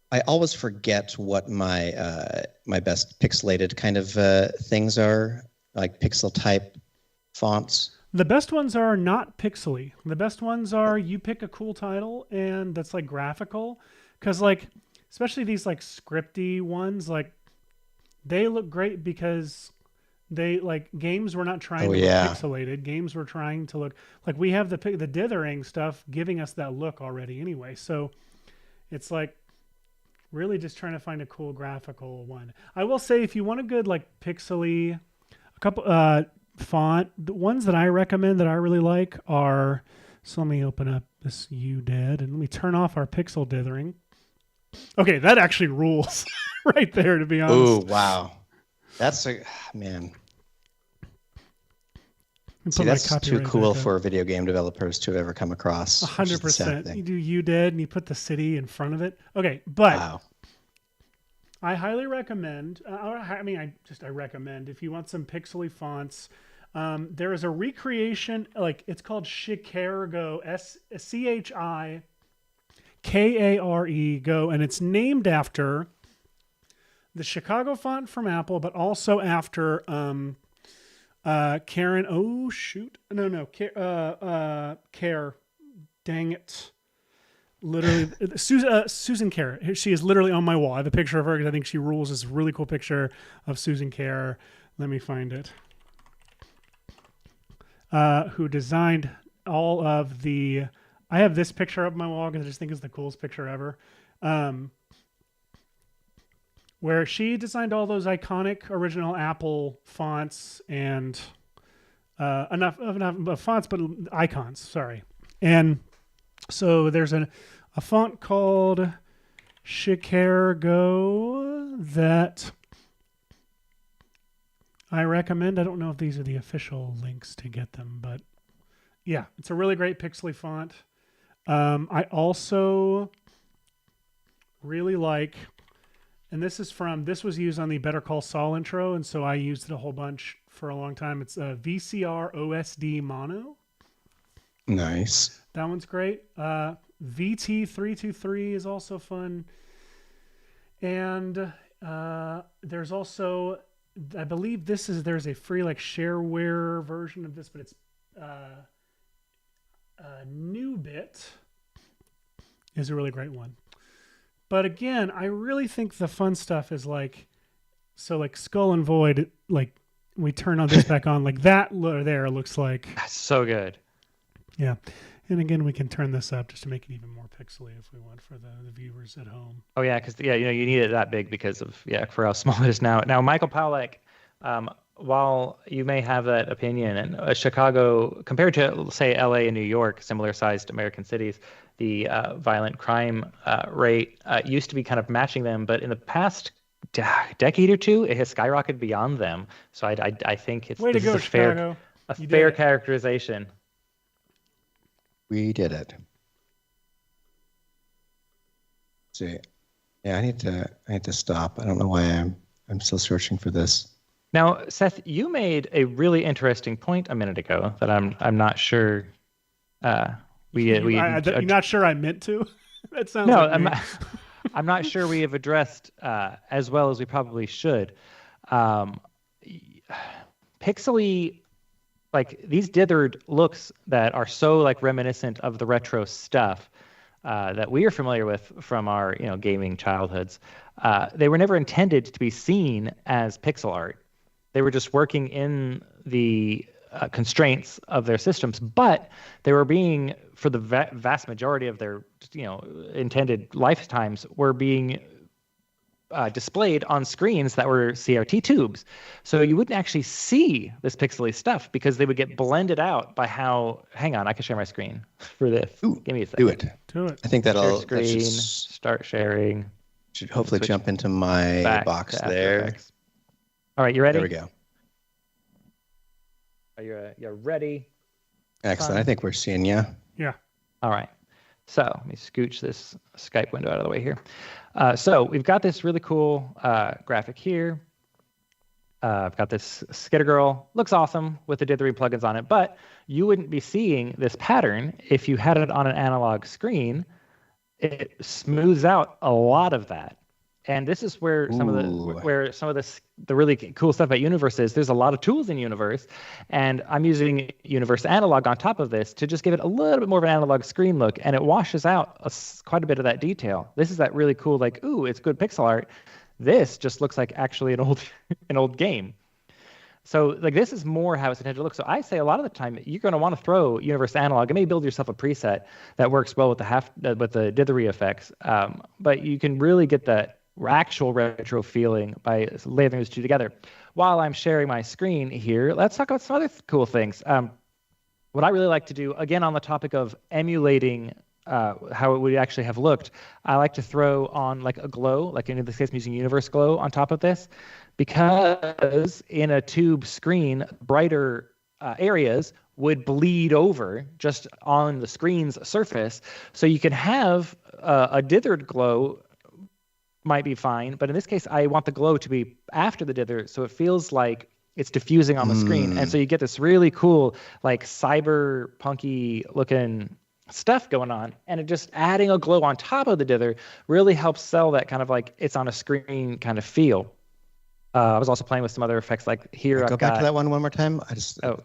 I always forget what my my best pixelated kind of things are, like pixel type fonts. The best ones are not pixely. The best ones are you pick a cool title and that's like graphical, because like especially these like scripty ones, like they look great because they like games were not trying to look pixelated. Games were trying to look like we have the dithering stuff giving us that look already anyway. So it's like really just trying to find a cool graphical one. I will say if you want a good like pixely, a couple font, the ones that I recommend that I really like are, so let me open up this You Dead and let me turn off our pixel dithering. Okay, that actually rules right there, to be honest. Oh, wow. That's a, man. See, that's too cool for video game developers to have ever come across. 100%. You do You Dead and you put the city in front of it. Okay, but wow. I highly recommend, I recommend if you want some pixely fonts, there is a recreation, like it's called Chikarego, Chikare Go, and it's named after the Chicago font from Apple, but also after Karen. Oh shoot! No. Care. Dang it! Literally, Susan Care. She is literally on my wall. I have a picture of her because I think she rules. This really cool picture of Susan Care. Let me find it. Who designed all of the? I have this picture up my wall because I just think it's the coolest picture ever. Where she designed all those iconic original Apple fonts and enough fonts, but icons. Sorry, and so there's a font called Chikarego that I recommend. I don't know if these are the official links to get them, but yeah, it's a really great pixely font. I also really like, and this was used on the Better Call Saul intro, and so I used it a whole bunch for a long time. It's a VCR OSD Mono. Nice. That one's great. VT323 is also fun. And there's also, I believe there's a free like shareware version of this, but it's Newbit is a really great one. But again, I really think the fun stuff is like Skull and Void, like we turn on this back on, like that there looks like. That's so good. Yeah. And again, we can turn this up just to make it even more pixely if we want for the viewers at home. Oh yeah, because you need it that big because of for how small it is now. Now, Michael Powlek, while you may have that opinion, and Chicago compared to say L.A. and New York, similar sized American cities, the violent crime rate used to be kind of matching them, but in the past decade or two, it has skyrocketed beyond them. So I think it's a fair characterization. We did it. See, yeah, I need to stop. I don't know why I'm still searching for this. Now, Seth, you made a really interesting point a minute ago that I'm not sure. You're not sure I meant to. That sounds no. Like I'm not sure we have addressed as well as we probably should. Pixely. Like these dithered looks that are so like reminiscent of the retro stuff that we are familiar with from our gaming childhoods, they were never intended to be seen as pixel art. They were just working in the constraints of their systems, but they were being, for the vast majority of their intended lifetimes, were being displayed on screens that were CRT tubes. So you wouldn't actually see this pixely stuff because they would get blended out by how... Hang on, I can share my screen for this. Ooh, give me a second. Do it. I think Start sharing. Should hopefully jump into my box there. All right, you ready? There we go. Are you ready? Excellent. I think we're seeing you. Yeah. All right. So let me scooch this Skype window out of the way here. So we've got this really cool graphic here. I've got this Skitter Girl. Looks awesome with the Dithering plugins on it, but you wouldn't be seeing this pattern if you had it on an analog screen. It smooths out a lot of that. And this is where some of the really cool stuff about Universe is. There's a lot of tools in Universe, and I'm using Universe Analog on top of this to just give it a little bit more of an analog screen look, and it washes out quite a bit of that detail. This is that really cool, like, ooh, it's good pixel art. This just looks like actually an old game. So like this is more how it's intended to look. So I say a lot of the time you're going to want to throw Universe Analog and maybe build yourself a preset that works well with the dithery effects. But you can really get that actual retro feeling by layering those two together. While I'm sharing my screen here, let's talk about some other cool things. What I really like to do, again on the topic of emulating how it would actually have looked, I like to throw on like a glow, like in this case I'm using Universe Glow on top of this, because in a tube screen, brighter areas would bleed over just on the screen's surface. So you can have a dithered glow might be fine, but in this case, I want the glow to be after the dither, so it feels like it's diffusing on the screen. And so you get this really cool, like cyberpunky looking stuff going on, and it just adding a glow on top of the dither really helps sell that kind of like it's on a screen kind of feel. I was also playing with some other effects like here. Go back to that one more time. This one.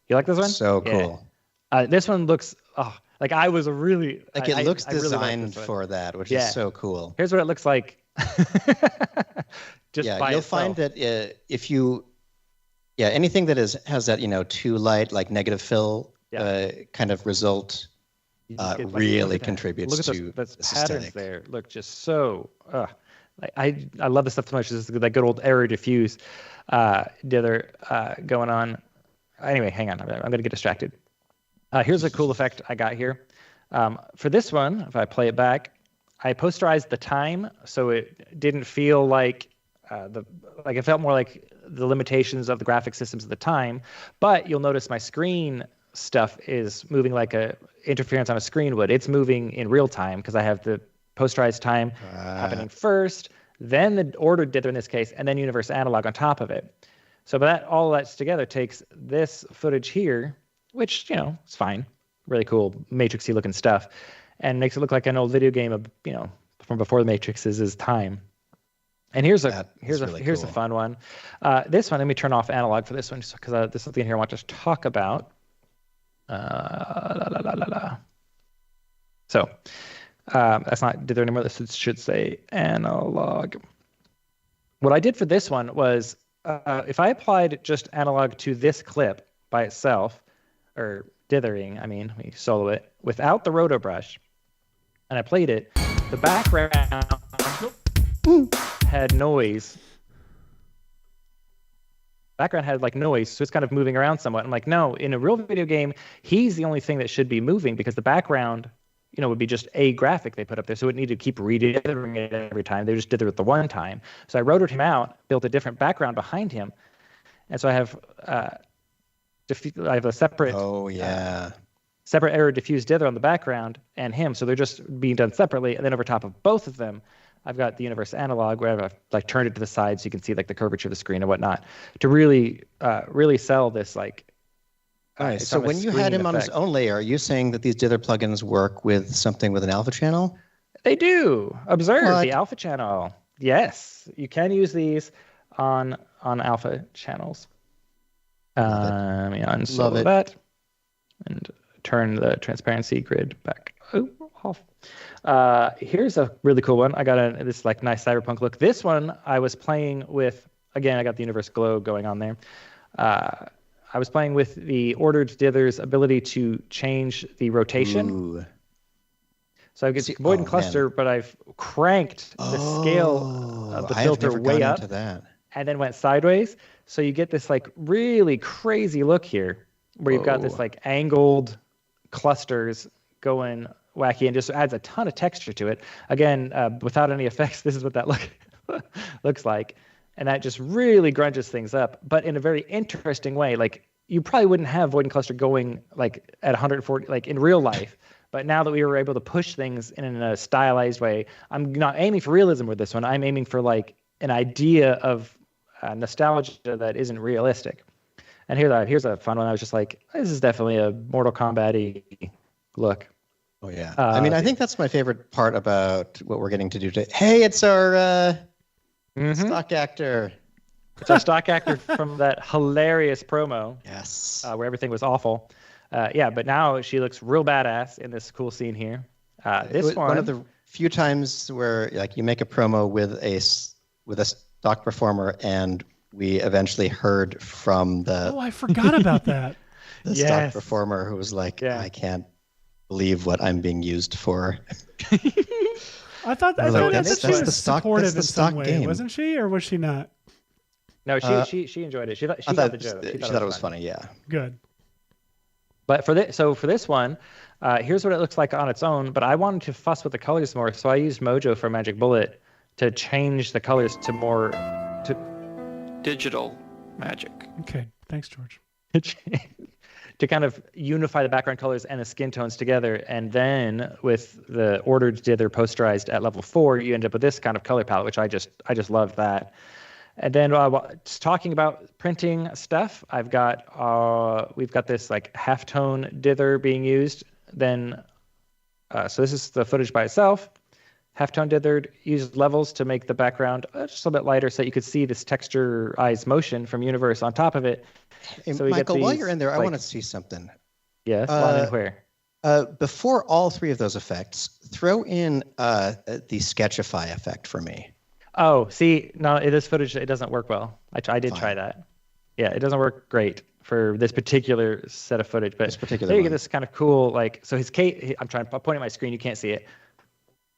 You like this one? So cool. This one looks like I was a really like it looks designed for that, which is so cool. Here's what it looks like. You'll find that if you anything that has that too light, like negative fill kind of result really contributes to those patterns there. Look just so I love this stuff so much. This is that good old error diffuse dither going on. Anyway, hang on. I'm going to get distracted. Here's a cool effect I got here. For this one, if I play it back, I posterized the time so it didn't feel like it felt more like the limitations of the graphic systems at the time. But you'll notice my screen stuff is moving like a interference on a screen would. It's moving in real time because I have the posterized time happening first, then the ordered dither in this case, and then Universe Analog on top of it. So all that's together takes this footage here, which, it's fine, really cool matrixy looking stuff, and makes it look like an old video game of, from before the Matrix's is time. And here's a fun one. This one, let me turn off analog for this one, just because there's something here I want to talk about. So that's not dither anymore. This should say analog. What I did for this one was if I applied just analog to this clip by itself, or dithering, let me solo it, without the roto brush, and I played it, the background had noise. Background had like noise, so it's kind of moving around somewhat. I'm like, no, in a real video game, he's the only thing that should be moving because the background, would be just a graphic they put up there, so it needed to keep redithering it every time. They just dither it the one time. So I rotoed him out, built a different background behind him, and so I have a separate separate error diffuse dither on the background and him, so they're just being done separately. And then over top of both of them, I've got the Universe Analog where I've like turned it to the side so you can see like the curvature of the screen and whatnot to really sell this like. All right. So when you had him on his own layer, are you saying that these dither plugins work with something with an alpha channel? They do. Observe the alpha channel. Yes, you can use these on alpha channels. Let me unsolo that and turn the transparency grid back off. Here's a really cool one. I got this like nice cyberpunk look. This one I was playing with, again, I got the Universe Glow going on there. I was playing with the ordered dither's ability to change the rotation. Ooh. So I get the void and cluster, but I've cranked the scale of the filter way up and then went sideways. So you get this like really crazy look here where you've got this like angled clusters going wacky and just adds a ton of texture to it. Again, without any effects, this is what that looks like. And that just really grunges things up, but in a very interesting way. Like, you probably wouldn't have Void and Cluster going like at 140, like in real life. But now that we were able to push things in a stylized way, I'm not aiming for realism with this one. I'm aiming for like an idea of nostalgia that isn't realistic. And here's a fun one. I was just like, this is definitely a Mortal Kombat-y look. Oh, yeah. I mean, I think that's my favorite part about what we're getting to do today. Hey, it's our stock actor. It's our stock actor from that hilarious promo. Yes. Where everything was awful. But now she looks real badass in this cool scene here. One of the few times where like you make a promo with a stock performer and we eventually heard from the I forgot about that. the stock performer who was like, I can't believe what I'm being used for. I thought she was supportive in some way, game. wasn't she, or was she not? No, she enjoyed it. She thought the joke. She thought it was funny. Yeah. Good. But for this one, here's what it looks like on its own. But I wanted to fuss with the colors more, so I used Mojo for Magic Bullet to change the colors to more digital magic. Okay, thanks, George. To kind of unify the background colors and the skin tones together, and then with the ordered dither posterized at level 4, you end up with this kind of color palette, which I just loved that. And then just talking about printing stuff, we've got this like halftone dither being used. Then, so this is the footage by itself. Halftone dithered, used levels to make the background just a little bit lighter so you could see this texturized motion from Universe on top of it. Hey, so Michael, while you're in there, I want to see something. Yes, where? Before all three of those effects, throw in the Sketchify effect for me. Oh, see, no, this footage, it doesn't work well. I did try that. Yeah, it doesn't work great for this particular set of footage. But there you get this kind of cool, like, so his cape, I'm pointing at my screen, you can't see it.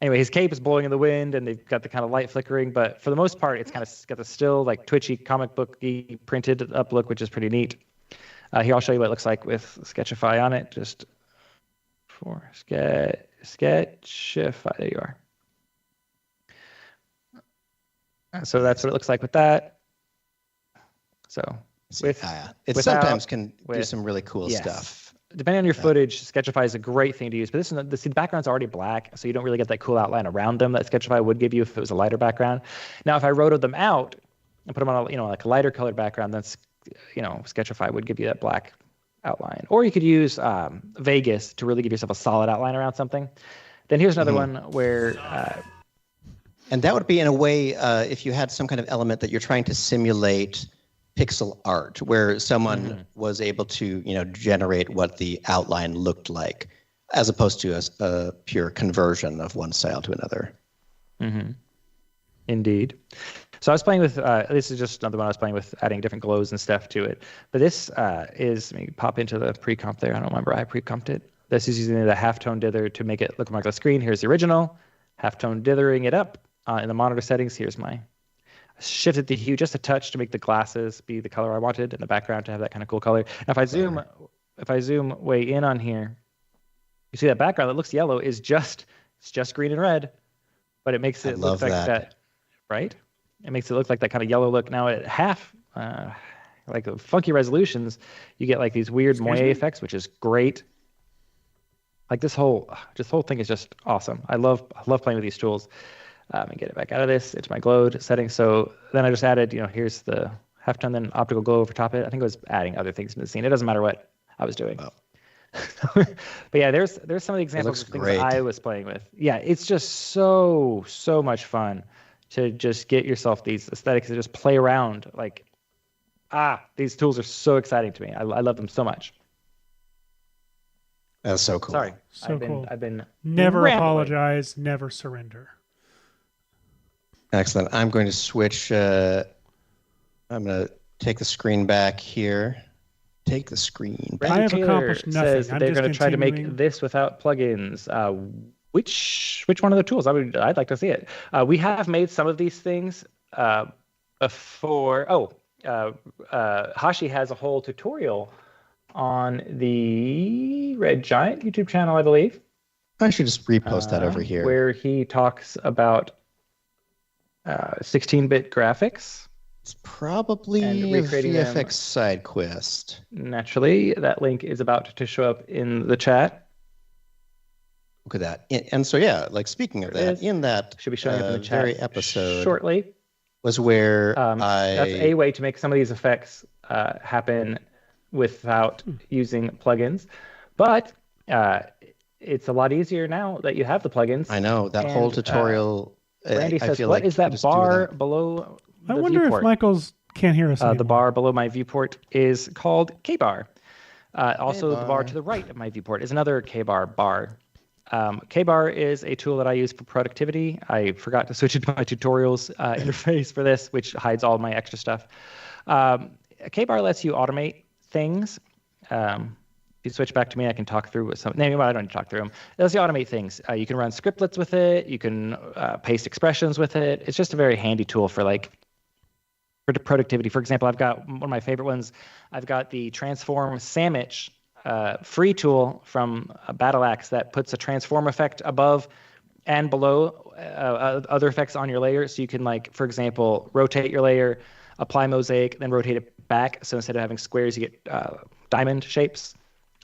Anyway, his cape is blowing in the wind, and they've got the kind of light flickering. But for the most part, it's kind of got the still, like, twitchy, comic book-y printed up look, which is pretty neat. Here, I'll show you what it looks like with Sketchify on it. Just for Sketchify. There you are. So that's what it looks like with that. So it sometimes can do some really cool stuff. Depending on your footage, Sketchify is a great thing to use. But the background's already black, so you don't really get that cool outline around them that Sketchify would give you if it was a lighter background. Now, if I rotoed them out and put them on like a lighter colored background, then Sketchify would give you that black outline. Or you could use Vegas to really give yourself a solid outline around something. Then here's another one where. And that would be in a way if you had some kind of element that you're trying to simulate pixel art, where someone was able to, generate what the outline looked like, as opposed to a pure conversion of one style to another. Mm-hmm. Indeed. So I was playing with, this is just another one I was playing with, adding different glows and stuff to it. But this is, let me pop into the pre-comp there. I don't remember, I pre-comped it. This is using the halftone dither to make it look like the screen. Here's the original, halftone dithering it up. In the monitor settings, here's I shifted the hue just a touch to make the glasses be the color I wanted, and the background to have that kind of cool color. Now, if I zoom way in on here, you see that background that looks yellow it's just green and red, but it makes it look like that, right? It makes it look like that kind of yellow look. Now at half, like the funky resolutions, you get like these weird moire effects, which is great. Like this whole thing is just awesome. I love playing with these tools. And get it back out of this. It's my glowed setting. So then I just added, here's the halftone, then optical glow over top of it. I think I was adding other things into the scene. It doesn't matter what I was doing. Oh. But yeah, there's some of the examples of things I was playing with. Yeah, it's just so much fun to just get yourself these aesthetics and just play around. Like, these tools are so exciting to me. I love them so much. That's so cool. Sorry. Cool. I've been never apologize, never surrender. Excellent. I'm going to switch. I'm going to take the screen back here. Take the screen back. I have accomplished nothing. Says they're going to try to make this without plugins. Which one of the tools? I'd like to see it. We have made some of these things before. Hashi has a whole tutorial on the Red Giant YouTube channel, I believe. I should just repost that over here. Where he talks about 16-bit graphics. It's probably a VFX side quest. Naturally, that link is about to show up in the chat. Look at that. And so, yeah, like speaking of that, in that should be showing up in the chat very episode shortly was where that's a way to make some of these effects happen without using plugins. But it's a lot easier now that you have the plugins. I know that whole tutorial. Randy says, "What is that bar below?" I wonder if Michael's can't hear us anymore. The bar below my viewport is called K-bar. Also, the bar to the right of my viewport is another K-bar bar. K-bar is a tool that I use for productivity. I forgot to switch it to my tutorials interface for this, which hides all my extra stuff. K-bar lets you automate things. If you switch back to me, I can talk through some. No, I don't need to talk through them. It lets you automate things. You can run scriptlets with it. You can paste expressions with it. It's just a very handy tool for productivity. For example, I've got one of my favorite ones. I've got the transform sandwich free tool from Battle Axe that puts a transform effect above and below other effects on your layer. So you can, like, for example, rotate your layer, apply mosaic, then rotate it back. So instead of having squares, you get diamond shapes.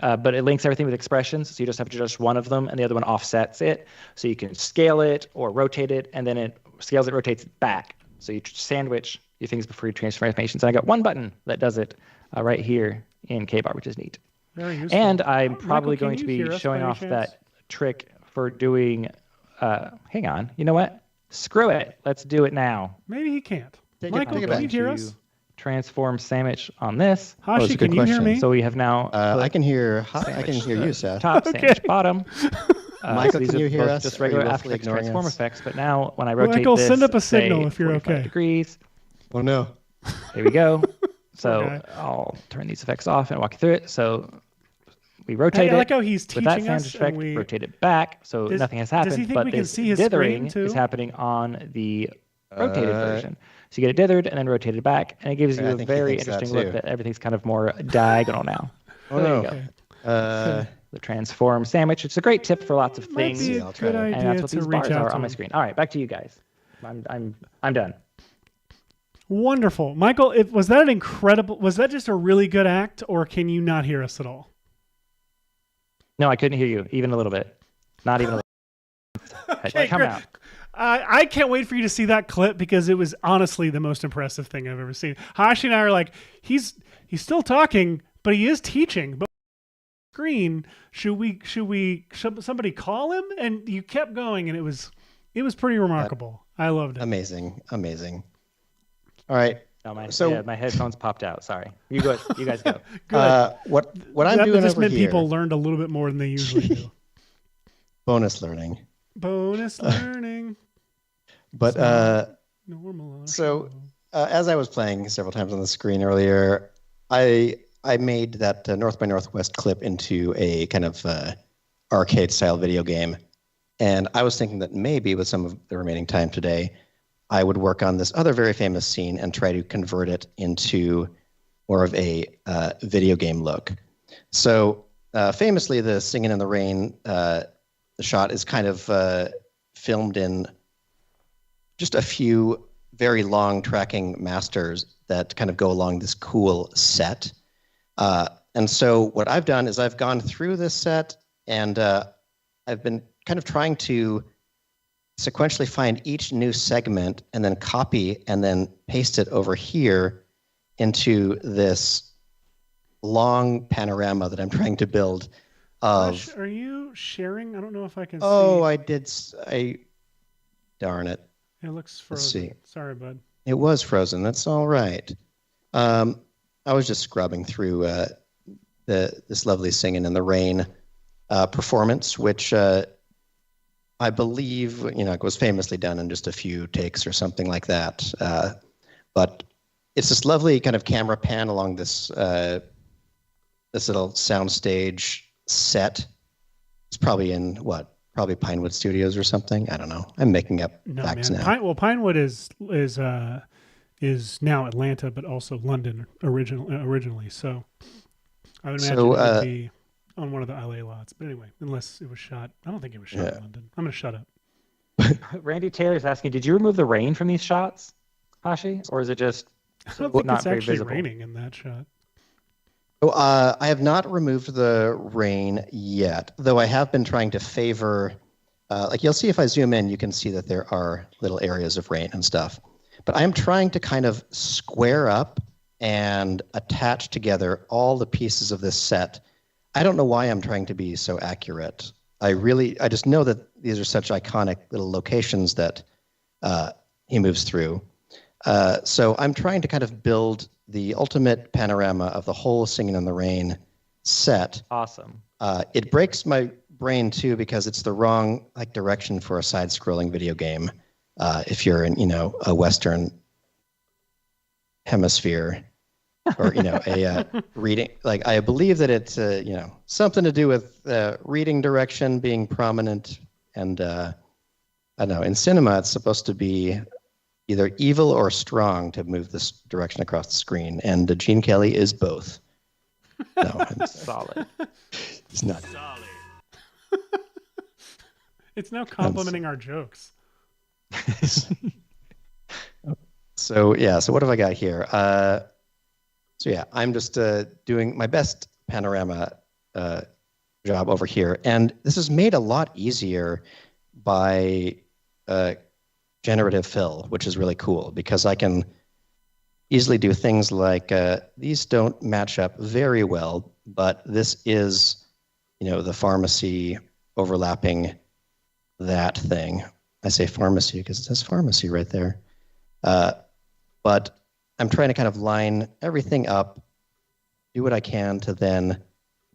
But it links everything with expressions, so you just have to adjust one of them, and the other one offsets it. So you can scale it or rotate it, and then it scales it, rotates it back. So you sandwich your things before you transfer animations. And I got one button that does it right here in K-bar, which is neat. Very useful. And I'm probably Michael, going to be showing off that trick for doing. Hang on, you know what? Screw it. Let's do it now. Maybe he can't. Michael, can you hear us? Transform sandwich on this. Hashi, can you hear me? So we have now. I can hear. I can hear you, Seth. Top sandwich, bottom. Michael, so can you hear us? Just regular After Effects transform effects. But now when I rotate Michael, this, send up a signal if you're okay. Degrees. Oh no. There we go. So I'll turn these effects off and walk you through it. So we rotate it. I like how he's teaching with that us. Effect, rotate it back, so nothing has happened. Does he think but we can see his dithering screen too? is happening on the rotated version. So you get it dithered and then rotated back, and it gives you a very interesting look that everything's kind of more diagonal now. Oh there no. You go. The transform sandwich. It's a great tip for lots of things. Might be a good idea and that's what to these reach bars out are to on my him. screen. All right, back to you guys. I'm done. Wonderful. Michael, was that an incredible, was that just a really good act, or can you not hear us at all? No, I couldn't hear you, even a little bit. Not even a little bit. Okay, Come out. I can't wait for you to see that clip because it was honestly the most impressive thing I've ever seen. Hashi and I are like, he's still talking, but he is teaching. But screen, should somebody call him? And you kept going, and it was pretty remarkable. I loved it. Amazing. All right. No, my headphones popped out. Sorry. You guys go. Good. What I'm doing just over meant here. People learned a little bit more than they usually do. Bonus learning. But as I was playing several times on the screen earlier, I made that North by Northwest clip into a kind of arcade style video game, and I was thinking that maybe with some of the remaining time today, I would work on this other very famous scene and try to convert it into more of a video game look. So famously, the Singing in the Rain the shot is kind of filmed in just a few very long tracking masters that kind of go along this cool set. And so what I've done is I've gone through this set, and I've been kind of trying to sequentially find each new segment and then copy and then paste it over here into this long panorama that I'm trying to build. Gosh, are you sharing? I don't know if I can see. Oh, darn it. It looks frozen. Let's see. Sorry, bud. It was frozen. That's all right. I was just scrubbing through this lovely Singing in the Rain performance, which I believe was famously done in just a few takes or something like that. But it's this lovely kind of camera pan along this little soundstage set. It's probably in probably Pinewood Studios or something. I don't know. I'm making up facts now. Pinewood is now Atlanta, but also London originally. So I would imagine it would be on one of the LA lots. But anyway, unless it was shot. I don't think it was shot in London. I'm going to shut up. Randy Taylor's asking, did you remove the rain from these shots, Hashi? Or is it just I don't think not it's very actually visible? raining in that shot. Oh, I have not removed the rain yet, though I have been trying to favor, like you'll see if I zoom in, you can see that there are little areas of rain and stuff. But I am trying to kind of square up and attach together all the pieces of this set. I don't know why I'm trying to be so accurate. I just know that these are such iconic little locations that he moves through. So I'm trying to kind of build the ultimate panorama of the whole Singing in the Rain set. Awesome. It breaks my brain too because it's the wrong direction for a side-scrolling video game. If you're in a Western hemisphere, or a reading, I believe that it's something to do with reading direction being prominent, and I don't know. In cinema, it's supposed to be either evil or strong to move this direction across the screen, and Gene Kelly is both. No, solid. It's not. Solid. It's now complimenting our jokes. So what have I got here? I'm just doing my best panorama job over here, and this is made a lot easier by generative fill, which is really cool because I can easily do things like these don't match up very well, but this is, the pharmacy overlapping that thing. I say pharmacy because it says pharmacy right there. But I'm trying to kind of line everything up, do what I can to then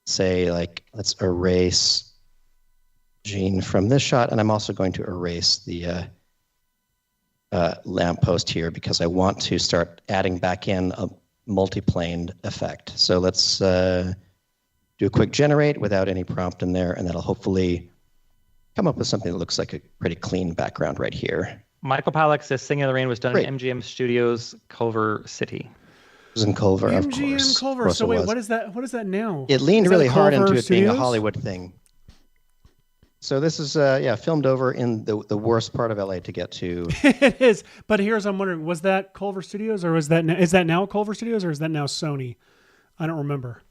say, let's erase Gene from this shot, and I'm also going to erase the lamppost here because I want to start adding back in a multi-planed effect. So let's do a quick generate without any prompt in there, and that'll hopefully come up with something that looks like a pretty clean background right here. Michael Pollack says Singing in the Rain was done in MGM Studios, Culver City. It was in Culver, of course. MGM Culver. So wait, what is that? What is that now? It leaned really hard into it being a Studios? Hollywood thing. So this is filmed over in the worst part of LA to get to. It is. But I'm wondering, was that Culver Studios or is that now Culver Studios or is that now Sony? I don't remember.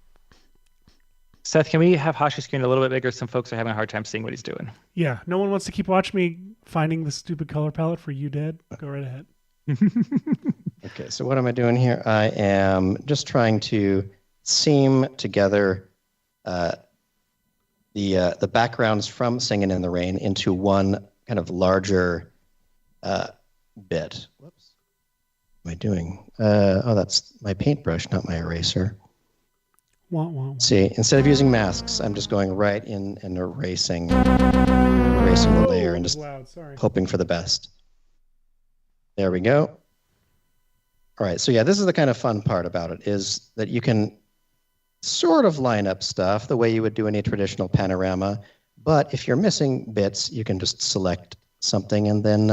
Seth, can we have Hashi screen a little bit bigger? Some folks are having a hard time seeing what he's doing. Yeah, no one wants to keep watching me finding the stupid color palette for You Dead. Go right ahead. Okay, so what am I doing here? I am just trying to seam together the backgrounds from Singing in the Rain into one kind of larger bit. Whoops. What am I doing? That's my paintbrush, not my eraser. See, instead of using masks, I'm just going right in and erasing the layer and just hoping for the best. There we go. All right, so this is the kind of fun part about it, is that you can sort of line up stuff the way you would do any traditional panorama, but if you're missing bits, you can just select something and then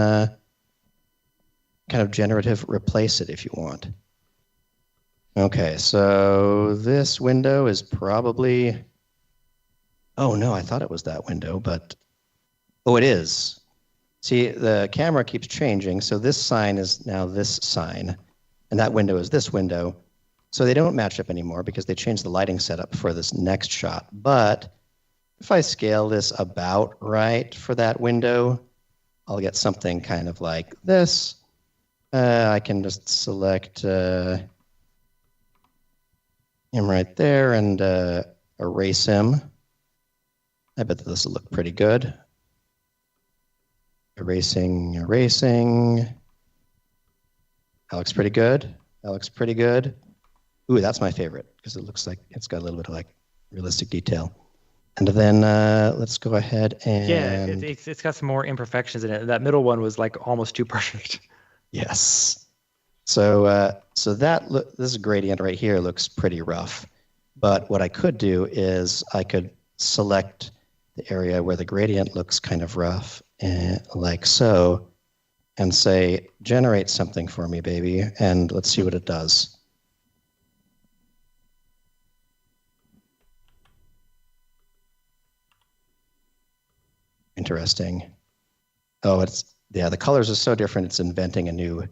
kind of generative replace it if you want. Okay, so this window is probably, oh no, I thought it was that window, but, it is. See, the camera keeps changing, so this sign is now this sign, and that window is this window. So they don't match up anymore because they changed the lighting setup for this next shot. But if I scale this about right for that window, I'll get something kind of like this. I can just select him right there and erase him. I bet that this will look pretty good. Erasing. That looks pretty good. Ooh, that's my favorite because it looks like it's got a little bit of realistic detail. And then let's go ahead and it's got some more imperfections in it. That middle one was almost too perfect. Yes. So this gradient right here looks pretty rough. But what I could do is I could select the area where the gradient looks kind of rough, like so, and say, generate something for me, baby, and let's see what it does. interesting. Oh, the colors are so different. It's inventing a new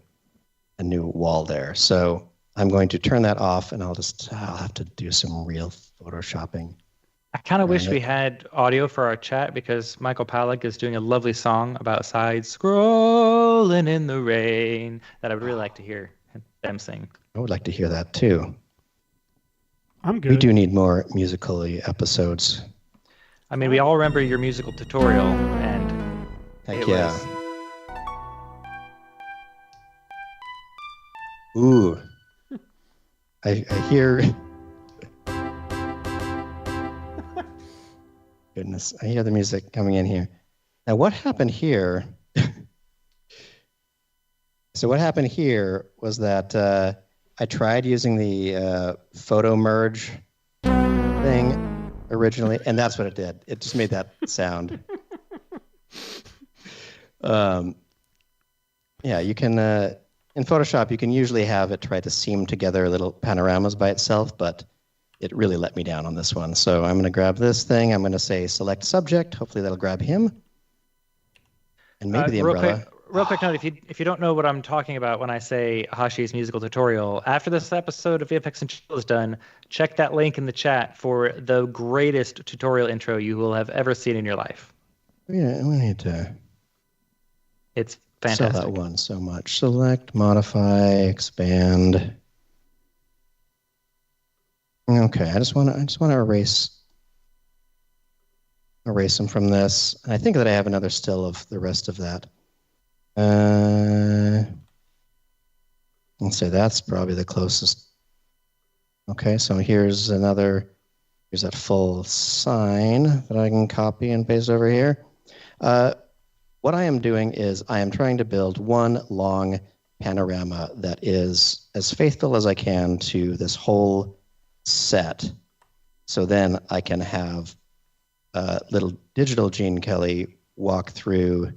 wall there. So I'm going to turn that off, and I'll have to do some real photoshopping. I kind of wish we had audio for our chat, because Michael Palak is doing a lovely song about side scrolling in the rain that I would really like to hear them sing. I would like to hear that too. I'm good. We do need more musical-y episodes. I mean, we all remember your musical tutorial, and heck yeah. Ooh. I hear... Goodness, I hear the music coming in here. Now, what happened here... So what happened here was that I tried using the photo merge thing originally, and that's what it did. It just made that sound. Yeah, you can... in Photoshop, you can usually have it try to seam together little panoramas by itself, but it really let me down on this one. So I'm going to grab this thing. I'm going to say select subject. Hopefully that'll grab him. And maybe the umbrella. Real quick note, if you don't know what I'm talking about when I say Hashi's musical tutorial, after this episode of VFX and Chill is done, check that link in the chat for the greatest tutorial intro you will have ever seen in your life. Yeah, we need to... It's fantastic. Sell that one so much. Select, modify, expand. Okay, I just want to erase them from this. I think that I have another still of the rest of that. Let's say that's probably the closest. Okay, so here's that full sign that I can copy and paste over here. What I am doing is I am trying to build one long panorama that is as faithful as I can to this whole set. So then I can have little digital Gene Kelly walk through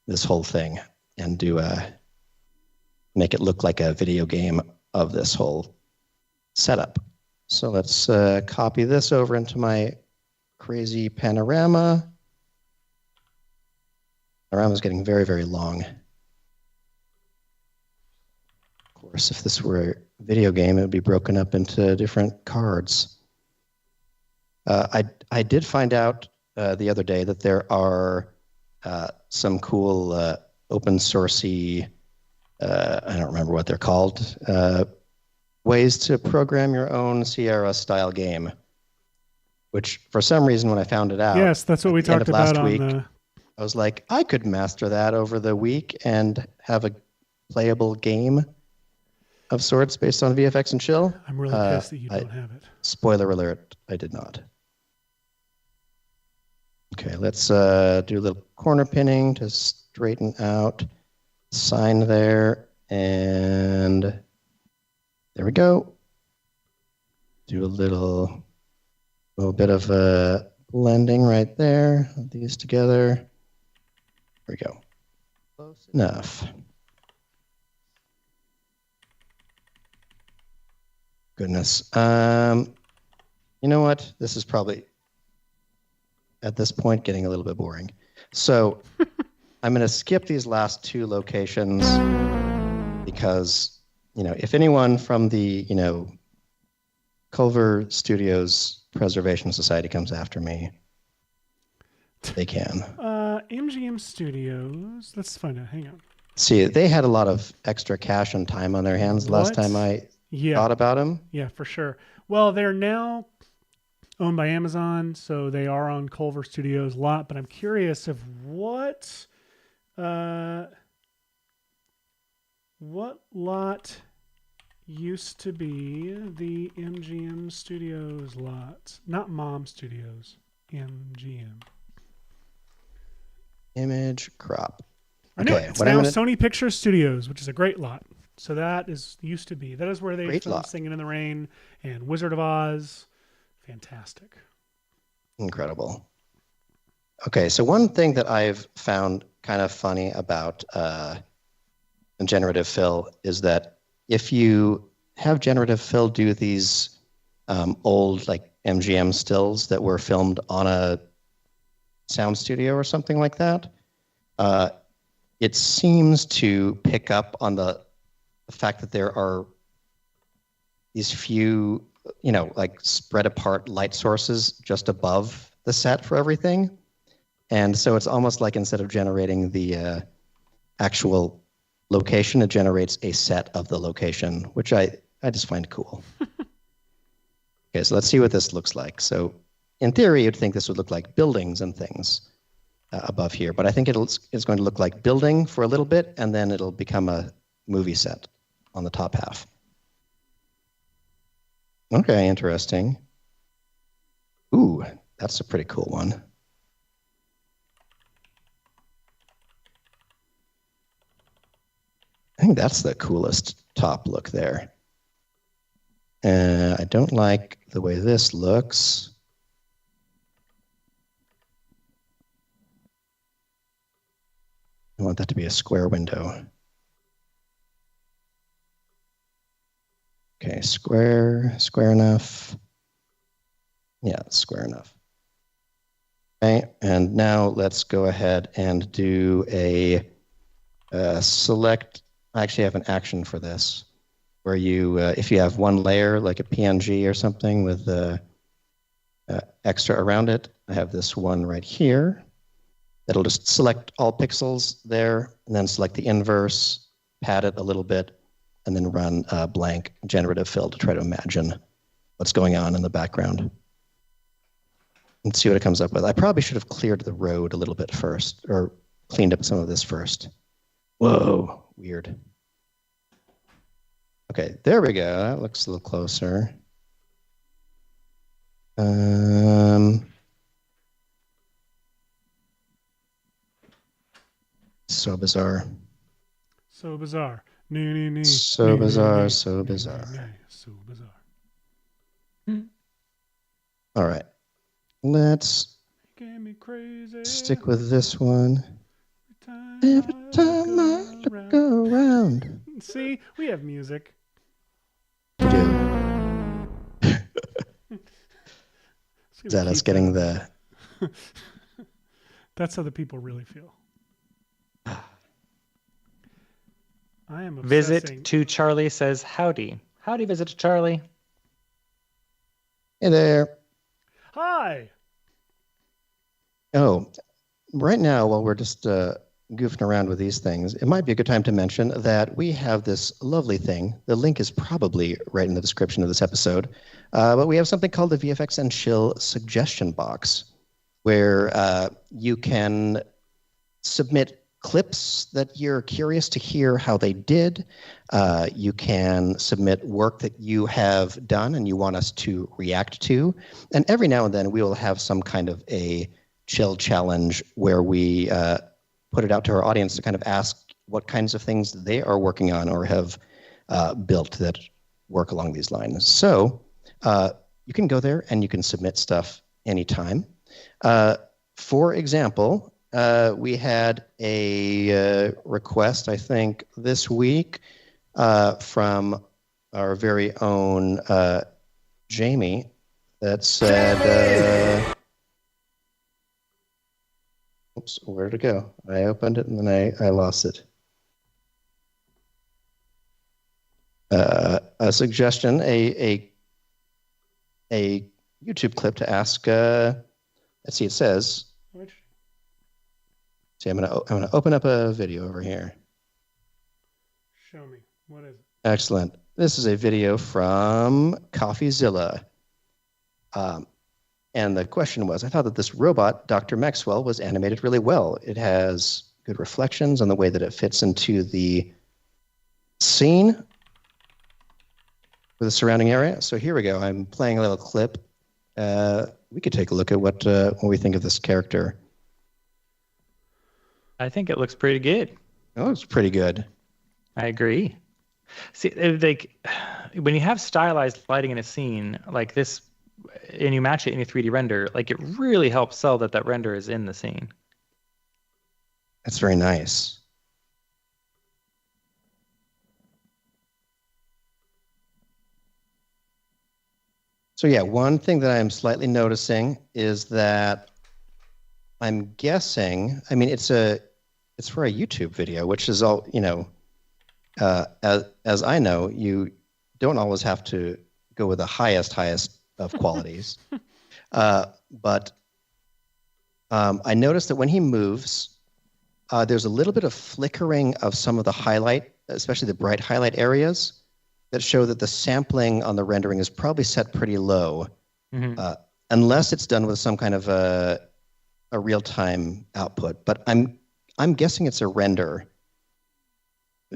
this whole thing and make it look like a video game of this whole setup. So let's copy this over into my crazy panorama. Panorama's getting very, very long. Of course, if this were a video game, it would be broken up into different cards. I did find out the other day that there are some cool open sourcey, I don't remember what they're called, ways to program your own Sierra style game, which for some reason when I found it out, yes, that's what we talked about last week, on the... I was like, I could master that over the week and have a playable game of sorts based on VFX and Chill. I'm really pissed that you don't have it. Spoiler alert, I did not. Okay, let's do a little corner pinning to straighten out sign there, and there we go. Do a little bit of blending right there. Put these together. There we go. Close enough. Goodness. You know what? This is probably, at this point, getting a little bit boring. So I'm going to skip these last two locations because, if anyone from the, Culver Studios Preservation Society comes after me, they can. MGM Studios. Let's find out. Hang on. See, they had a lot of extra cash and time on their hands last time I thought about them. Yeah, for sure. Well, they're now owned by Amazon, so they are on Culver Studios lot, but I'm curious of what lot used to be the MGM Studios lot. Not Mom Studios, MGM. Image crop. I know it's now Sony Pictures Studios, which is a great lot. So that used to be. That is where they filmed Singing in the Rain and Wizard of Oz. Fantastic. Incredible. Okay, so one thing that I've found kind of funny about Generative Fill is that if you have Generative Fill do these old like MGM stills that were filmed on a sound studio or something like that. It seems to pick up on the fact that there are these few, like spread apart light sources just above the set for everything. And so it's almost like instead of generating the actual location, it generates a set of the location, which I just find cool. Okay, so let's see what this looks like. So in theory, you'd think this would look like buildings and things above here, but I think it's going to look like building for a little bit, and then it'll become a movie set on the top half. Okay, interesting. Ooh, that's a pretty cool one. I think that's the coolest top look there. I don't like the way this looks. I want that to be a square window. Okay, square enough. Yeah, square enough. Okay, and now let's go ahead and do a select. I actually have an action for this, where you, if you have one layer, like a PNG or something with extra around it, I have this one right here. That'll just select all pixels there, and then select the inverse, pad it a little bit, and then run a blank generative fill to try to imagine what's going on in the background. And see what it comes up with. I probably should have cleared the road a little bit first, or cleaned up some of this first. Whoa, weird. Okay, there we go. That looks a little closer. So bizarre. So bizarre. So bizarre, so bizarre. So bizarre. All right. Let's stick with this one. Every time I look around. See, we have music. We do. Is that us getting the... That's how the people really feel. I am obsessing. Visit to Charlie says howdy. Howdy, Visit to Charlie. Hey there. Hi. Oh, right now, while we're just goofing around with these things, it might be a good time to mention that we have this lovely thing. The link is probably right in the description of this episode. But we have something called the VFX and Chill suggestion box, where you can submit clips that you're curious to hear how they did. You can submit work that you have done and you want us to react to. And every now and then we will have some kind of a chill challenge where we put it out to our audience to kind of ask what kinds of things they are working on or have built that work along these lines. So you can go there and you can submit stuff anytime. For example, we had a request, I think, this week from our very own Jamie that said, oops, where did it go? I opened it and then I lost it. A suggestion, a YouTube clip to ask, let's see, it says, see, I'm gonna open up a video over here. Show me. What is it? Excellent. This is a video from CoffeeZilla. And the question was, I thought that this robot, Dr. Maxwell, was animated really well. It has good reflections on the way that it fits into the scene with the surrounding area. So here we go. I'm playing a little clip. We could take a look at what we think of this character. I think it looks pretty good. Oh, it's pretty good. I agree. See, like when you have stylized lighting in a scene like this, and you match it in a 3D render, like it really helps sell that that render is in the scene. That's very nice. So yeah, one thing that I'm slightly noticing is that I'm guessing, I mean, it's for a YouTube video, which is all, as I know, you don't always have to go with the highest of qualities. But I noticed that when he moves, there's a little bit of flickering of some of the highlight, especially the bright highlight areas, that show that the sampling on the rendering is probably set pretty low, unless it's done with some kind of a real-time output. But I'm guessing it's a render,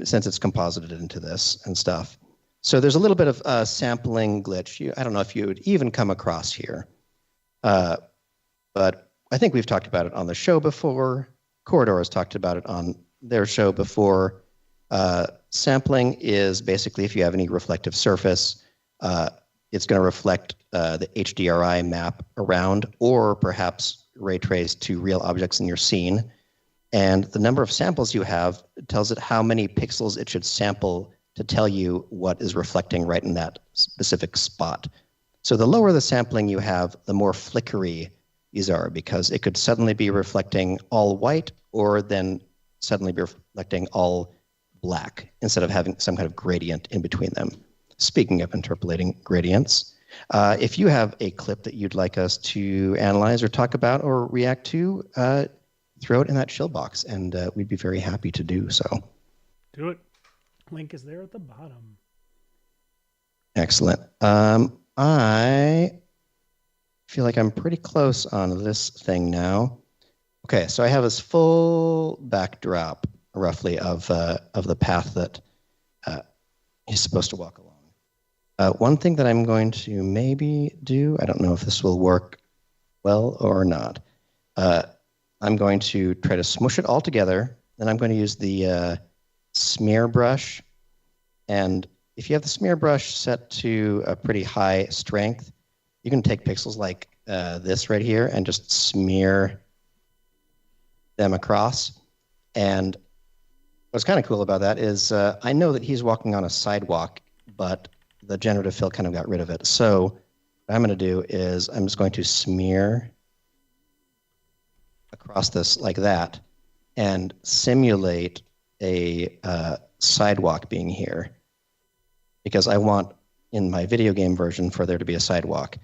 since it's composited into this and stuff. So there's a little bit of sampling glitch. I don't know if you would even come across here, but I think we've talked about it on the show before. Corridor has talked about it on their show before. Sampling is basically if you have any reflective surface, it's going to reflect the HDRI map around, or perhaps ray trace to real objects in your scene. And the number of samples you have tells it how many pixels it should sample to tell you what is reflecting right in that specific spot. So the lower the sampling you have, the more flickery these are, because it could suddenly be reflecting all white, or then suddenly be reflecting all black, instead of having some kind of gradient in between them. Speaking of interpolating gradients, if you have a clip that you'd like us to analyze or talk about or react to, throw it in that chill box, and we'd be very happy to do so. Do it. Link is there at the bottom. Excellent. I feel like I'm pretty close on this thing now. Okay, so I have this full backdrop, roughly, of the path that he's supposed to walk along. One thing that I'm going to maybe do, I don't know if this will work well or not, I'm going to try to smush it all together. Then I'm going to use the smear brush. And if you have the smear brush set to a pretty high strength, you can take pixels like this right here and just smear them across. And what's kind of cool about that is I know that he's walking on a sidewalk, but the generative fill kind of got rid of it. So what I'm going to do is I'm just going to smear across this like that and simulate a sidewalk being here, because I want in my video game version for there to be a sidewalk.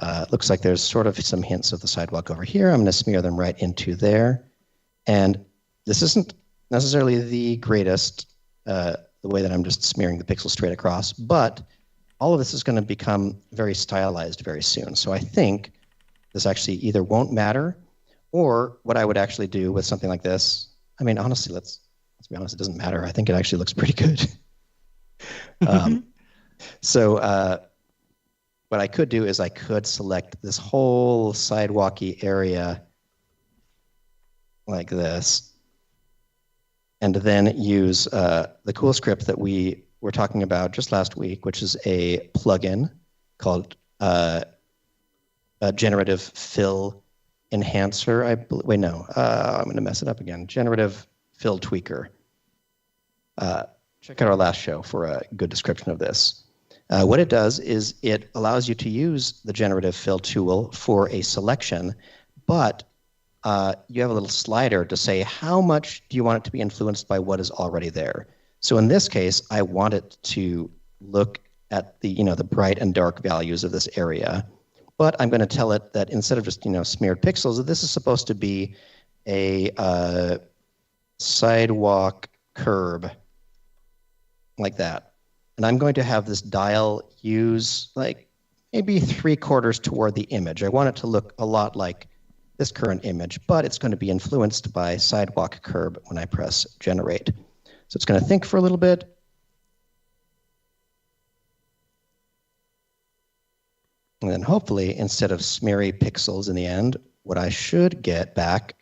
It looks like there's sort of some hints of the sidewalk over here. I'm going to smear them right into there. And this isn't necessarily the greatest, the way that I'm just smearing the pixel straight across, but all of this is going to become very stylized very soon. So I think this actually either won't matter, or what I would actually do with something like this, I mean, honestly, let's be honest, it doesn't matter. I think it actually looks pretty good. So what I could do is I could select this whole sidewalky area like this, and then use the cool script that we were talking about just last week, which is a plugin called Generative Fill Enhancer. I'm going to mess it up again. Generative Fill Tweaker. Check out our last show for a good description of this. What it does is it allows you to use the Generative Fill tool for a selection, but you have a little slider to say how much do you want it to be influenced by what is already there. So in this case, I want it to look at the bright and dark values of this area, but I'm going to tell it that instead of just smeared pixels, that this is supposed to be a sidewalk curb like that. And I'm going to have this dial use like maybe 3/4 toward the image. I want it to look a lot like this current image, but it's going to be influenced by sidewalk curb when I press generate. So it's going to think for a little bit. And then hopefully, instead of smeary pixels in the end, what I should get back,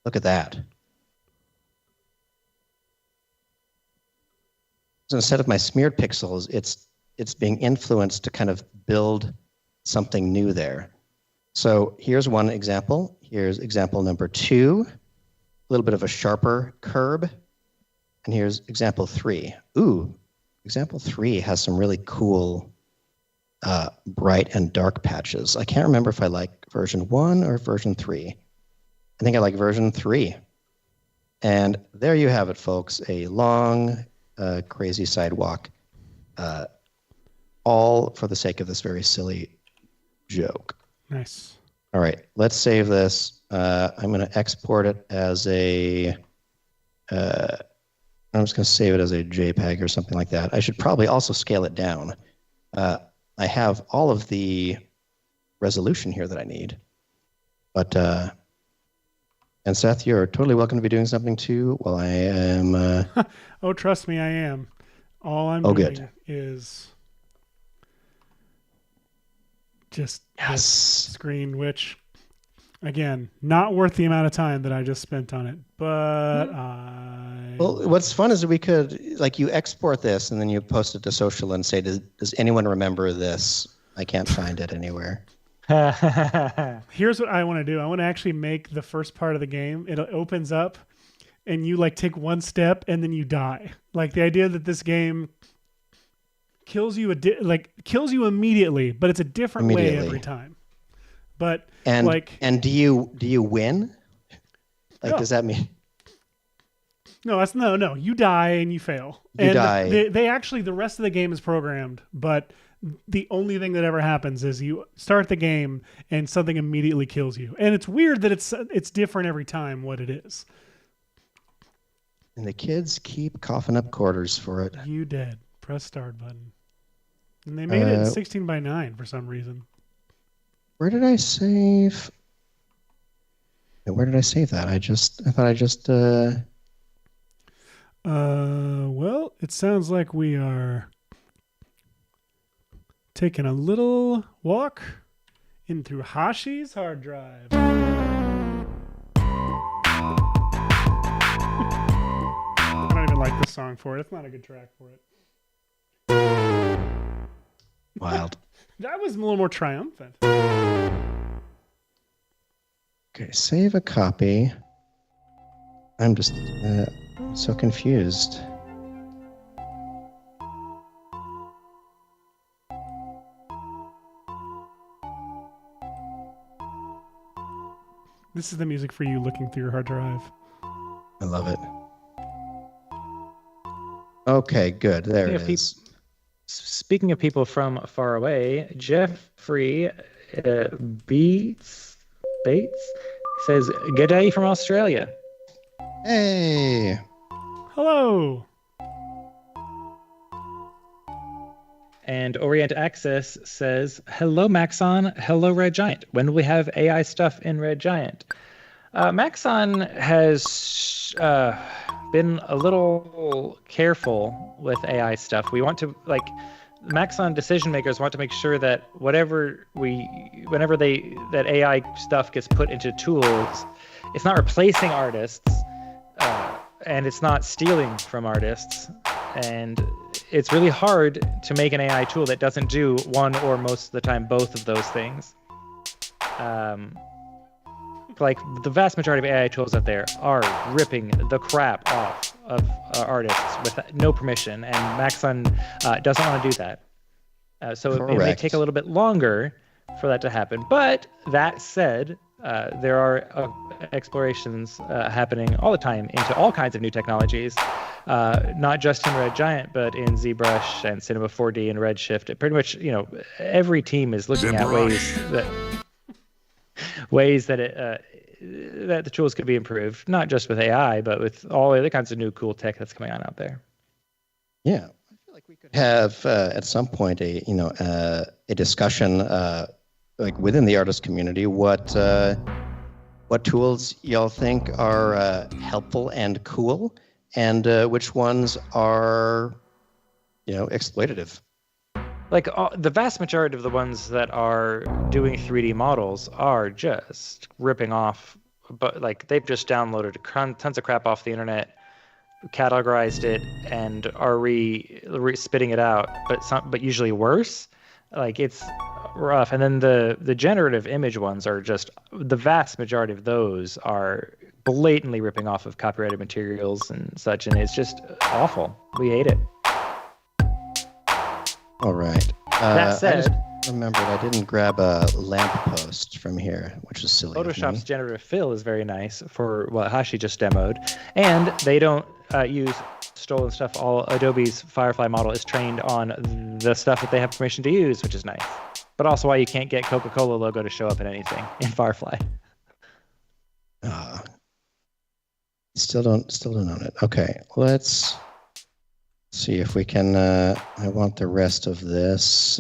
look at that. So instead of my smeared pixels, it's being influenced to kind of build something new there. So here's one example. Here's example number 2, a little bit of a sharper curb. And here's example 3. Ooh, example 3 has some really cool bright and dark patches. I can't remember if I like version 1 or version 3. I think I like version 3. And there you have it, folks. A long, crazy sidewalk. All for the sake of this very silly joke. Nice. All right, let's save this. I'm going to export it as a... I'm just going to save it as a JPEG or something like that. I should probably also scale it down. I have all of the resolution here that I need. But, and Seth, you're totally welcome to be doing something too while I am... Oh, trust me, I am. All I'm doing is just this screen, which, again, not worth the amount of time that I just spent on it. But Well, what's fun is that we could, like, you export this and then you post it to social and say, does anyone remember this? I can't find it anywhere. Here's what I want to do. I want to actually make the first part of the game. It opens up and you like take one step and then you die. Like the idea that this game kills you kills you immediately, but it's a different way every time. But and do you win? Like, no. Does that mean? No, that's no. You die and you fail. You die. They actually, the rest of the game is programmed, but the only thing that ever happens is you start the game and something immediately kills you. And it's weird that it's different every time what it is. And the kids keep coughing up quarters for it. You dead. Press start button. And they made it in 16:9 for some reason. Where did I save? Where did I save that? I thought I just. Well, it sounds like we are taking a little walk in through Hashi's hard drive. I don't even like this song for it. It's not a good track for it. Wild. That was a little more triumphant. Okay, save a copy. I'm just so confused. This is the music for you looking through your hard drive. I love it. Okay, good. There it is. Speaking of people from far away, Jeffrey Bates says, "G'day from Australia." Hey. Hello. And Orient Access says, "Hello, Maxon. Hello, Red Giant. When will we have AI stuff in Red Giant?" Maxon has been a little careful with AI stuff. We want to, like, Maxon decision makers want to make sure that whenever that AI stuff gets put into tools, it's not replacing artists, and it's not stealing from artists. And it's really hard to make an AI tool that doesn't do one or most of the time both of those things. Like the vast majority of AI tools out there are ripping the crap off of artists with no permission, and Maxon doesn't want to do that. So it may take a little bit longer for that to happen. But that said, there are explorations happening all the time into all kinds of new technologies, not just in Red Giant, but in ZBrush and Cinema 4D and Redshift. Pretty much, every team is looking at ways that that the tools could be improved, not just with AI, but with all the other kinds of new cool tech that's coming on out there. Yeah, I feel like we could have at some point a discussion like within the artist community what tools y'all think are helpful and cool, and which ones are exploitative. Like the vast majority of the ones that are doing 3D models are just ripping off, but like they've just downloaded tons of crap off the internet, categorized it, and are spitting it out, but usually worse. Like it's rough. And then the generative image ones are just, the vast majority of those are blatantly ripping off of copyrighted materials and such, and it's just awful. We hate it. All right. That said, remembered I didn't grab a lamppost from here, which is silly. Photoshop's generative fill is very nice for what Hashi just demoed, and they don't use stolen stuff. All Adobe's Firefly model is trained on the stuff that they have permission to use, which is nice. But also why you can't get Coca-Cola logo to show up in anything in Firefly. Still don't own it. Okay, let's see if we can. I want the rest of this.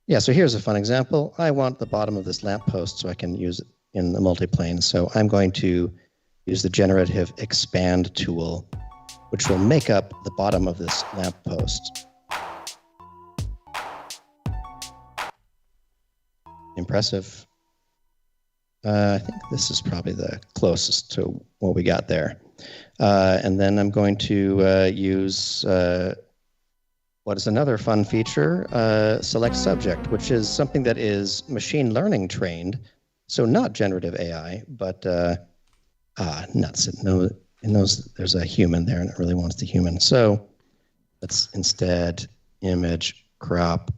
Yeah, so here's a fun example. I want the bottom of this lamppost so I can use it in the multiplane. So I'm going to use the Generative Expand tool, which will make up the bottom of this lamppost. Impressive. I think this is probably the closest to what we got there. And then I'm going to use what is another fun feature, select subject, which is something that is machine learning trained. So not generative AI, but nuts. It knows there's a human there and it really wants the human. So let's instead image crop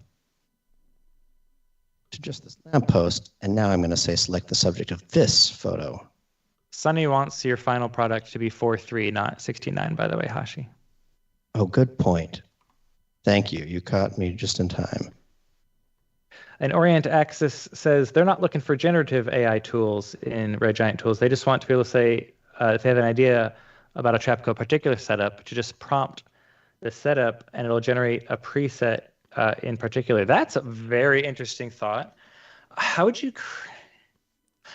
to just this lamppost, and now I'm going to say select the subject of this photo. Sunny wants your final product to be 4:3, not 16:9, by the way, Hashi. Oh, good point. Thank you. You caught me just in time. And Orient Axis says they're not looking for generative AI tools in Red Giant Tools. They just want to be able to say, if they have an idea about a Trapco particular setup, to just prompt the setup and it'll generate a preset in particular. That's a very interesting thought. How would you?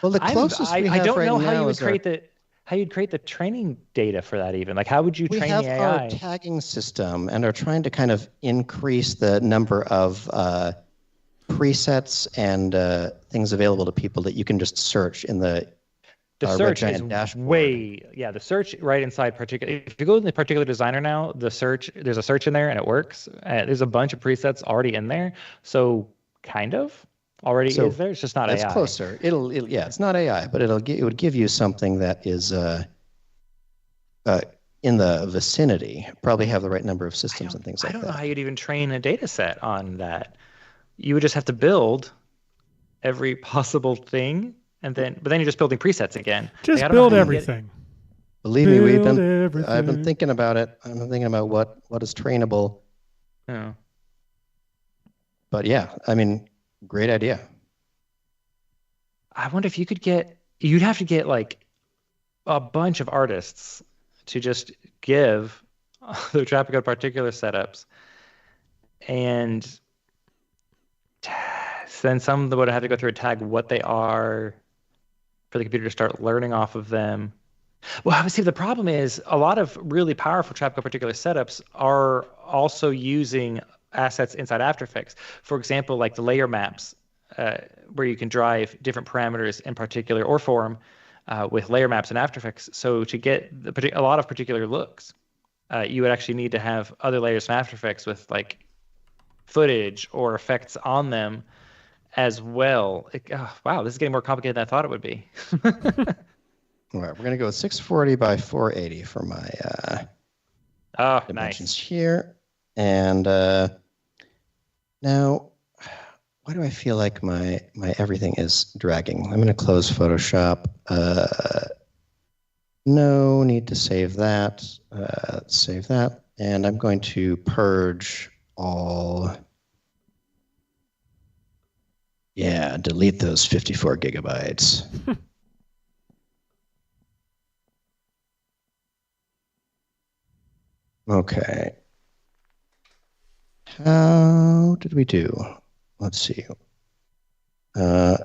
Well, the closest we have I don't right know now how you would is how you'd create the training data for that even. Like, how would you train the AI? We have our tagging system and are trying to kind of increase the number of presets and things available to people that you can just search in the search is dashboard. the search right inside particular. If you go in the particular designer now, there's a search in there and it works. There's a bunch of presets already in there, so kind of already is there. It's just not AI. It's closer. Yeah, it's not AI, but it would give you something that is in the vicinity. Probably have the right number of systems and things like that. I don't know how you'd even train a data set on that. You would just have to build every possible thing. But then you're just building presets again. Just build everything. Believe me, I've been thinking about it. I've been thinking about what is trainable. Yeah. But yeah, I mean, great idea. I wonder if you'd have to get like a bunch of artists to just give their Trapco particular setups, and then some would have to go through and tag what they are for the computer to start learning off of them. Well, obviously the problem is a lot of really powerful Trapco particular setups are also using assets inside After Effects. For example, like the layer maps, where you can drive different parameters in particular or form with layer maps in After Effects. So to get a lot of particular looks, you would actually need to have other layers from After Effects with like footage or effects on them as well. Wow, this is getting more complicated than I thought it would be. All right, we're going to go with 640 by 480 for my dimensions nice. Here. And now, why do I feel like my everything is dragging? I'm going to close Photoshop. No need to save that. Let's save that. And I'm going to purge all. Yeah, delete those 54 gigabytes. Okay. How did we do? Let's see. All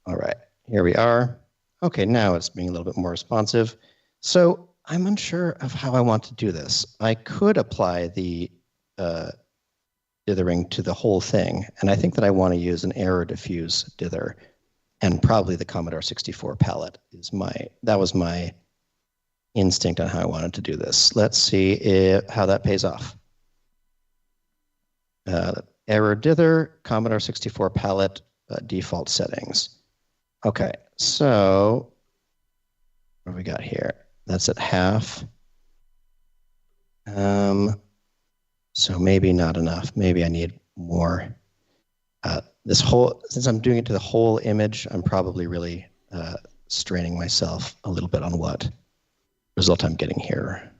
right, here we are. Okay, now it's being a little bit more responsive. So I'm unsure of how I want to do this. I could apply the dithering to the whole thing, and I think that I want to use an error diffuse dither, and probably the Commodore 64 palette that was my instinct on how I wanted to do this. Let's see how that pays off. Error dither, Commodore 64 palette, default settings. Okay, so what do we got here? That's at half. So maybe not enough. Maybe I need more. Since I'm doing it to the whole image, I'm probably really straining myself a little bit on what result I'm getting here.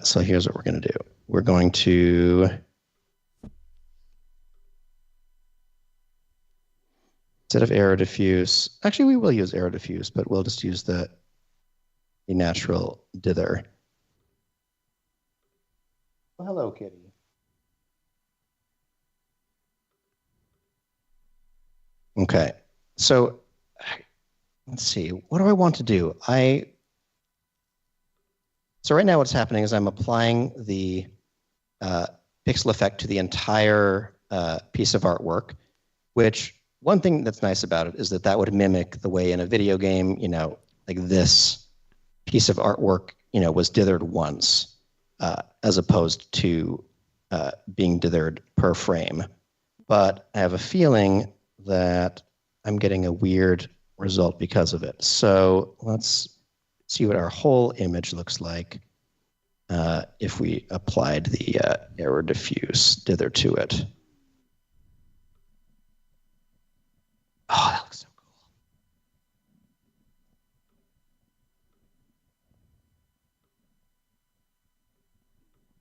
So here's what we're going to do. We're going to instead of arrow diffuse, actually we will use arrow diffuse, but we'll just use the natural dither. Oh, hello, kitty. Okay, so let's see. What do I want to do? So right now what's happening is I'm applying the pixel effect to the entire piece of artwork, which one thing that's nice about it is that would mimic the way in a video game, like this piece of artwork, was dithered once, as opposed to being dithered per frame. But I have a feeling that I'm getting a weird result because of it. So let's see what our whole image looks like if we applied the arrow diffuse dither to it. Oh, that looks so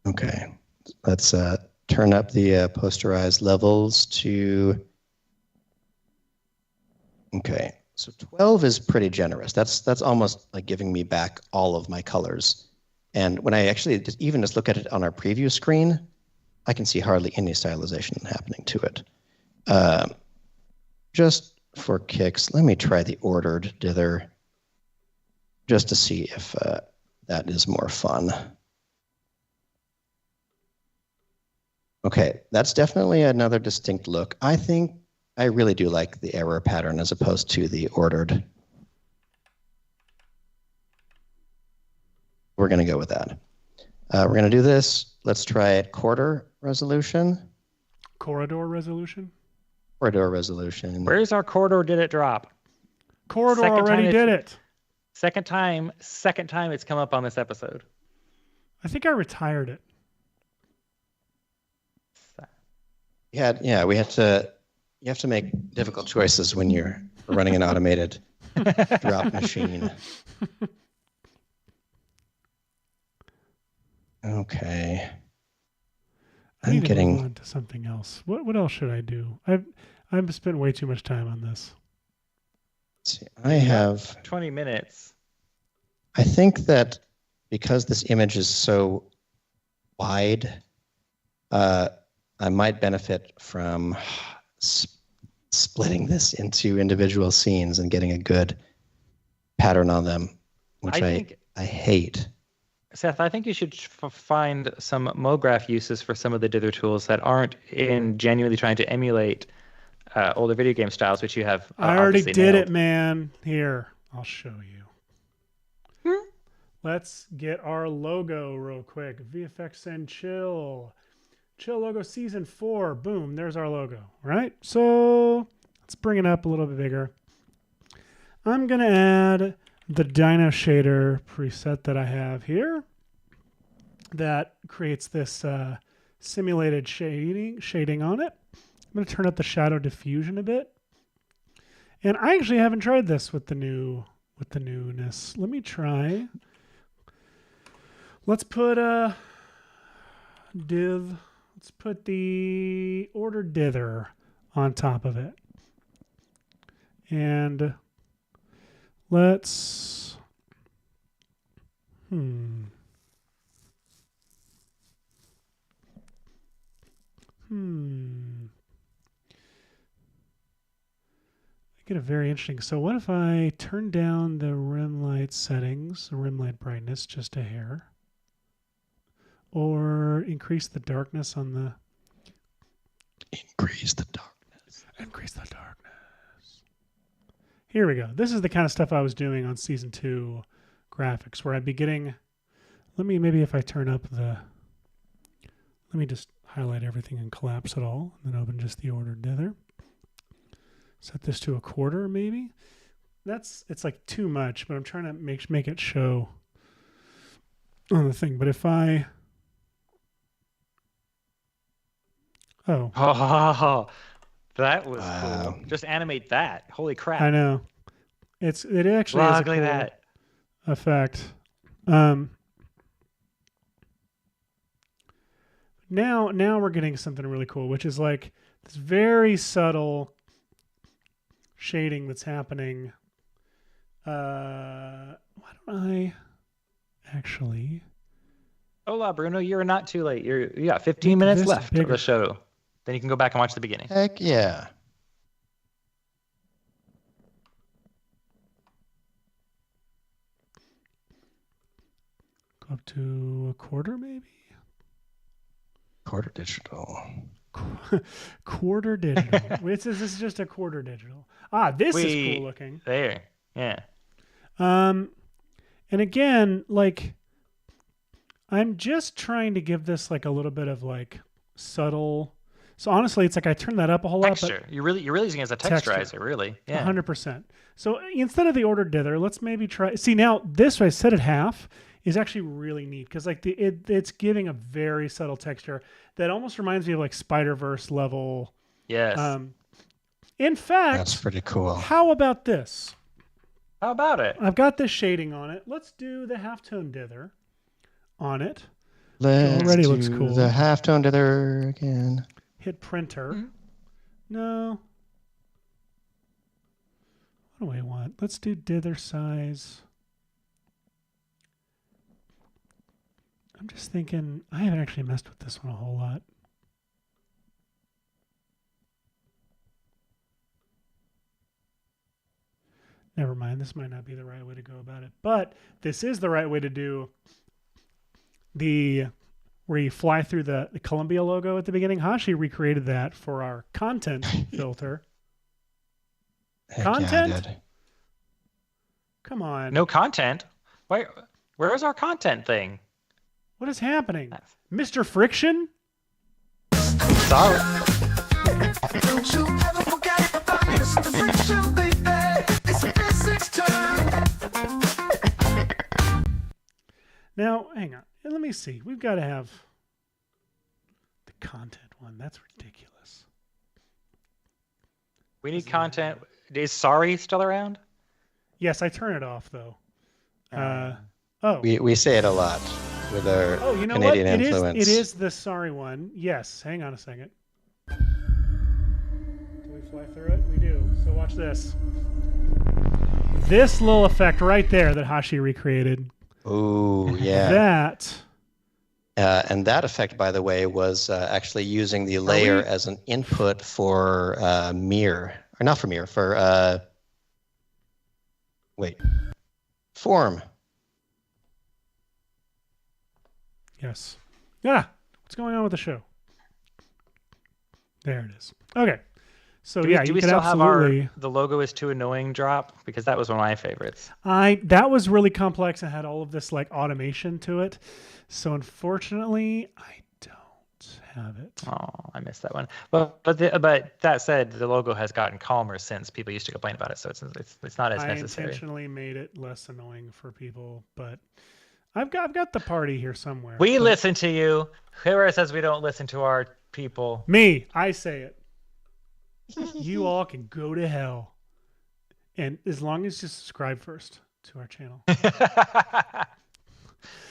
cool. Okay, let's turn up the posterized levels to, okay, so 12 is pretty generous. That's almost like giving me back all of my colors. And when I actually just look at it on our preview screen, I can see hardly any stylization happening to it. Just for kicks, let me try the ordered dither just to see if that is more fun. Okay, that's definitely another distinct look. I think I really do like the error pattern as opposed to the ordered. We're going to go with that. We're going to do this. Let's try it quarter resolution. Corridor resolution? Corridor resolution. Where's our corridor? Did it drop? Corridor already did it. Second time it's come up on this episode. I think I retired it. We have to make difficult choices when you're running an automated drop machine. Okay. I need to move on to something else. What else should I do? I've spent way too much time on this. Let's see, I have 20 minutes. I think that because this image is so wide, I might benefit from splitting this into individual scenes and getting a good pattern on them, which I hate. Seth, I think you should find some MoGraph uses for some of the dither tools that aren't in genuinely trying to emulate older video game styles, which you have. I already did it, man. Here, I'll show you. Let's get our logo real quick. VFX and Chill. Chill logo season 4. Boom, there's our logo, right? So let's bring it up a little bit bigger. I'm going to add the Dino Shader preset that I have here that creates this simulated shading on it. I'm going to turn up the shadow diffusion a bit. And I actually haven't tried this with the newness. Let me try. Let's put a div. Let's put the order dither on top of it. And let's get a very interesting. So what if I turn down the rim light settings, the rim light brightness just a hair, or increase the darkness on the Increase the darkness. Increase the darkness. Here we go. This is the kind of stuff I was doing on season 2 graphics, where I'd be getting. Maybe if I turn up the. Let me just highlight everything and collapse it all, and then open just the ordered dither. Set this to a quarter, maybe. It's like too much, but I'm trying to make it show on the thing. But if I Oh, Oh, that was cool. Just animate that. Holy crap. I know. It actually is a Look cool at that. effect. Now we're getting something really cool, which is like this very subtle shading that's happening. Why don't I actually? Hola, Bruno. You're not too late. You got 15 minutes left of the show. Then you can go back and watch the beginning. Heck yeah. Go up to a quarter, maybe? Quarter digital. Quarter digital. This is just a quarter digital. This is cool looking. There. Yeah. And again, like, I'm just trying to give this like a little bit of like subtle. So honestly, it's like I turned that up a whole lot. Texture. You're really using it as a texturizer, really. Yeah. 100%. So instead of the ordered dither, let's maybe try. See, now this way set at half is actually really neat because like it's giving a very subtle texture that almost reminds me of like Spider-Verse level. Yes. In fact, That's pretty cool. How about this? How about it? I've got this shading on it. Let's do the halftone dither on it. Let's looks cool. The halftone dither again. Hit printer. Mm-hmm. No. What do I want? Let's do dither size. I'm just thinking, I haven't actually messed with this one a whole lot. Never mind, this might not be the right way to go about it. But this is the right way to do where you fly through the Columbia logo at the beginning. Hashi recreated that for our content filter. Content? Yeah, I did. Come on. No content? Wait, where's our content thing? What is happening? Mr. Friction? Sorry. Don't you ever forget about Mr. Friction, baby. It's a physics term. Now, hang on. Let me see. We've got to have the content one. That's ridiculous. We need content. Is Sorry still around? Yes, I turn it off, though. We say it a lot with our Canadian influence. It is the Sorry one. Yes. Hang on a second. Do we fly through it? We do. So watch this. This little effect right there that Hashi recreated. Oh, yeah. That. And that effect, by the way, was actually using the layer as an input for mirror. Or not for mirror, for... form. Yes. Yeah. What's going on with the show? There it is. Okay. So do we still have the logo is too annoying drop? Because that was one of my favorites. That was really complex and had all of this like automation to it. So unfortunately, I don't have it. Oh, I missed that one. But that said, the logo has gotten calmer since people used to complain about it. So it's not as necessary. I intentionally made it less annoying for people, but I've got the party here somewhere. We listen to you. Whoever says we don't listen to our people? Me. I say it. You all can go to hell. And as long as you subscribe first to our channel.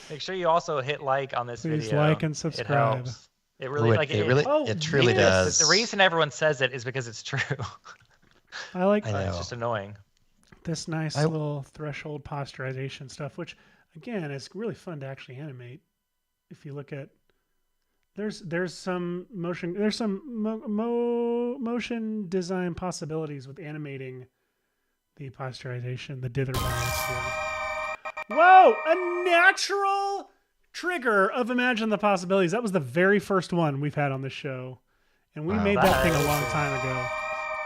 Make sure you also hit like on this Please video. like and subscribe. It helps. It really it truly does. The reason everyone says it is because it's true. I like that. It's just annoying. This nice little threshold posturization stuff, which again is really fun to actually animate. If you look at there's some motion motion design possibilities with animating the posturization, the dither bias here. Whoa! A natural trigger of Imagine the Possibilities. That was the very first one we've had on the show, and we made that thing a long time ago.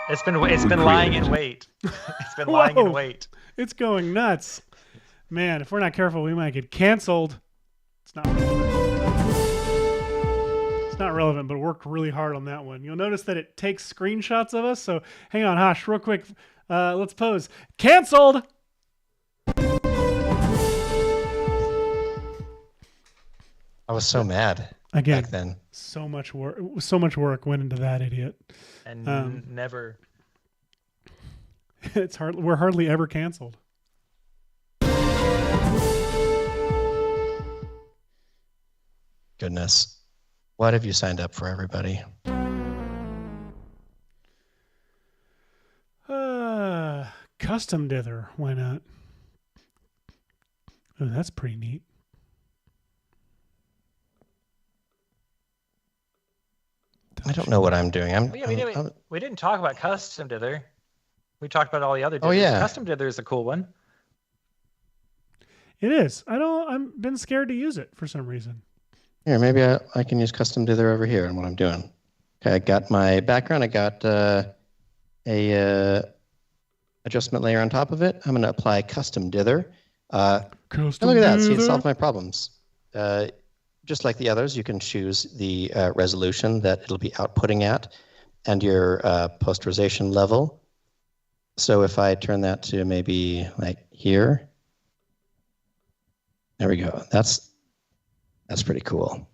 It's been lying in wait. It's been lying in wait. It's going nuts, man. If we're not careful, we might get canceled. It's not relevant, but worked really hard on that one. You'll notice that it takes screenshots of us. So hang on, Hash, real quick. Let's pose. Canceled. I was so mad. Again, back then. so much work went into that idiot. And never. We're hardly ever canceled. Goodness. What have you signed up for, everybody? Custom dither. Why not? Oh, that's pretty neat. I don't know what I'm doing. We didn't talk about custom dither. We talked about all the other dithers. Oh, yeah. Custom dither is a cool one. It is. I've been scared to use it for some reason. Here, maybe I can use custom dither over here and what I'm doing. Okay, I got my background. I got a adjustment layer on top of it. I'm going to apply custom dither. And look at that. See, it solved my problems. Just like the others, you can choose the resolution that it'll be outputting at and your posterization level. So if I turn that to maybe like here, there we go. That's pretty cool.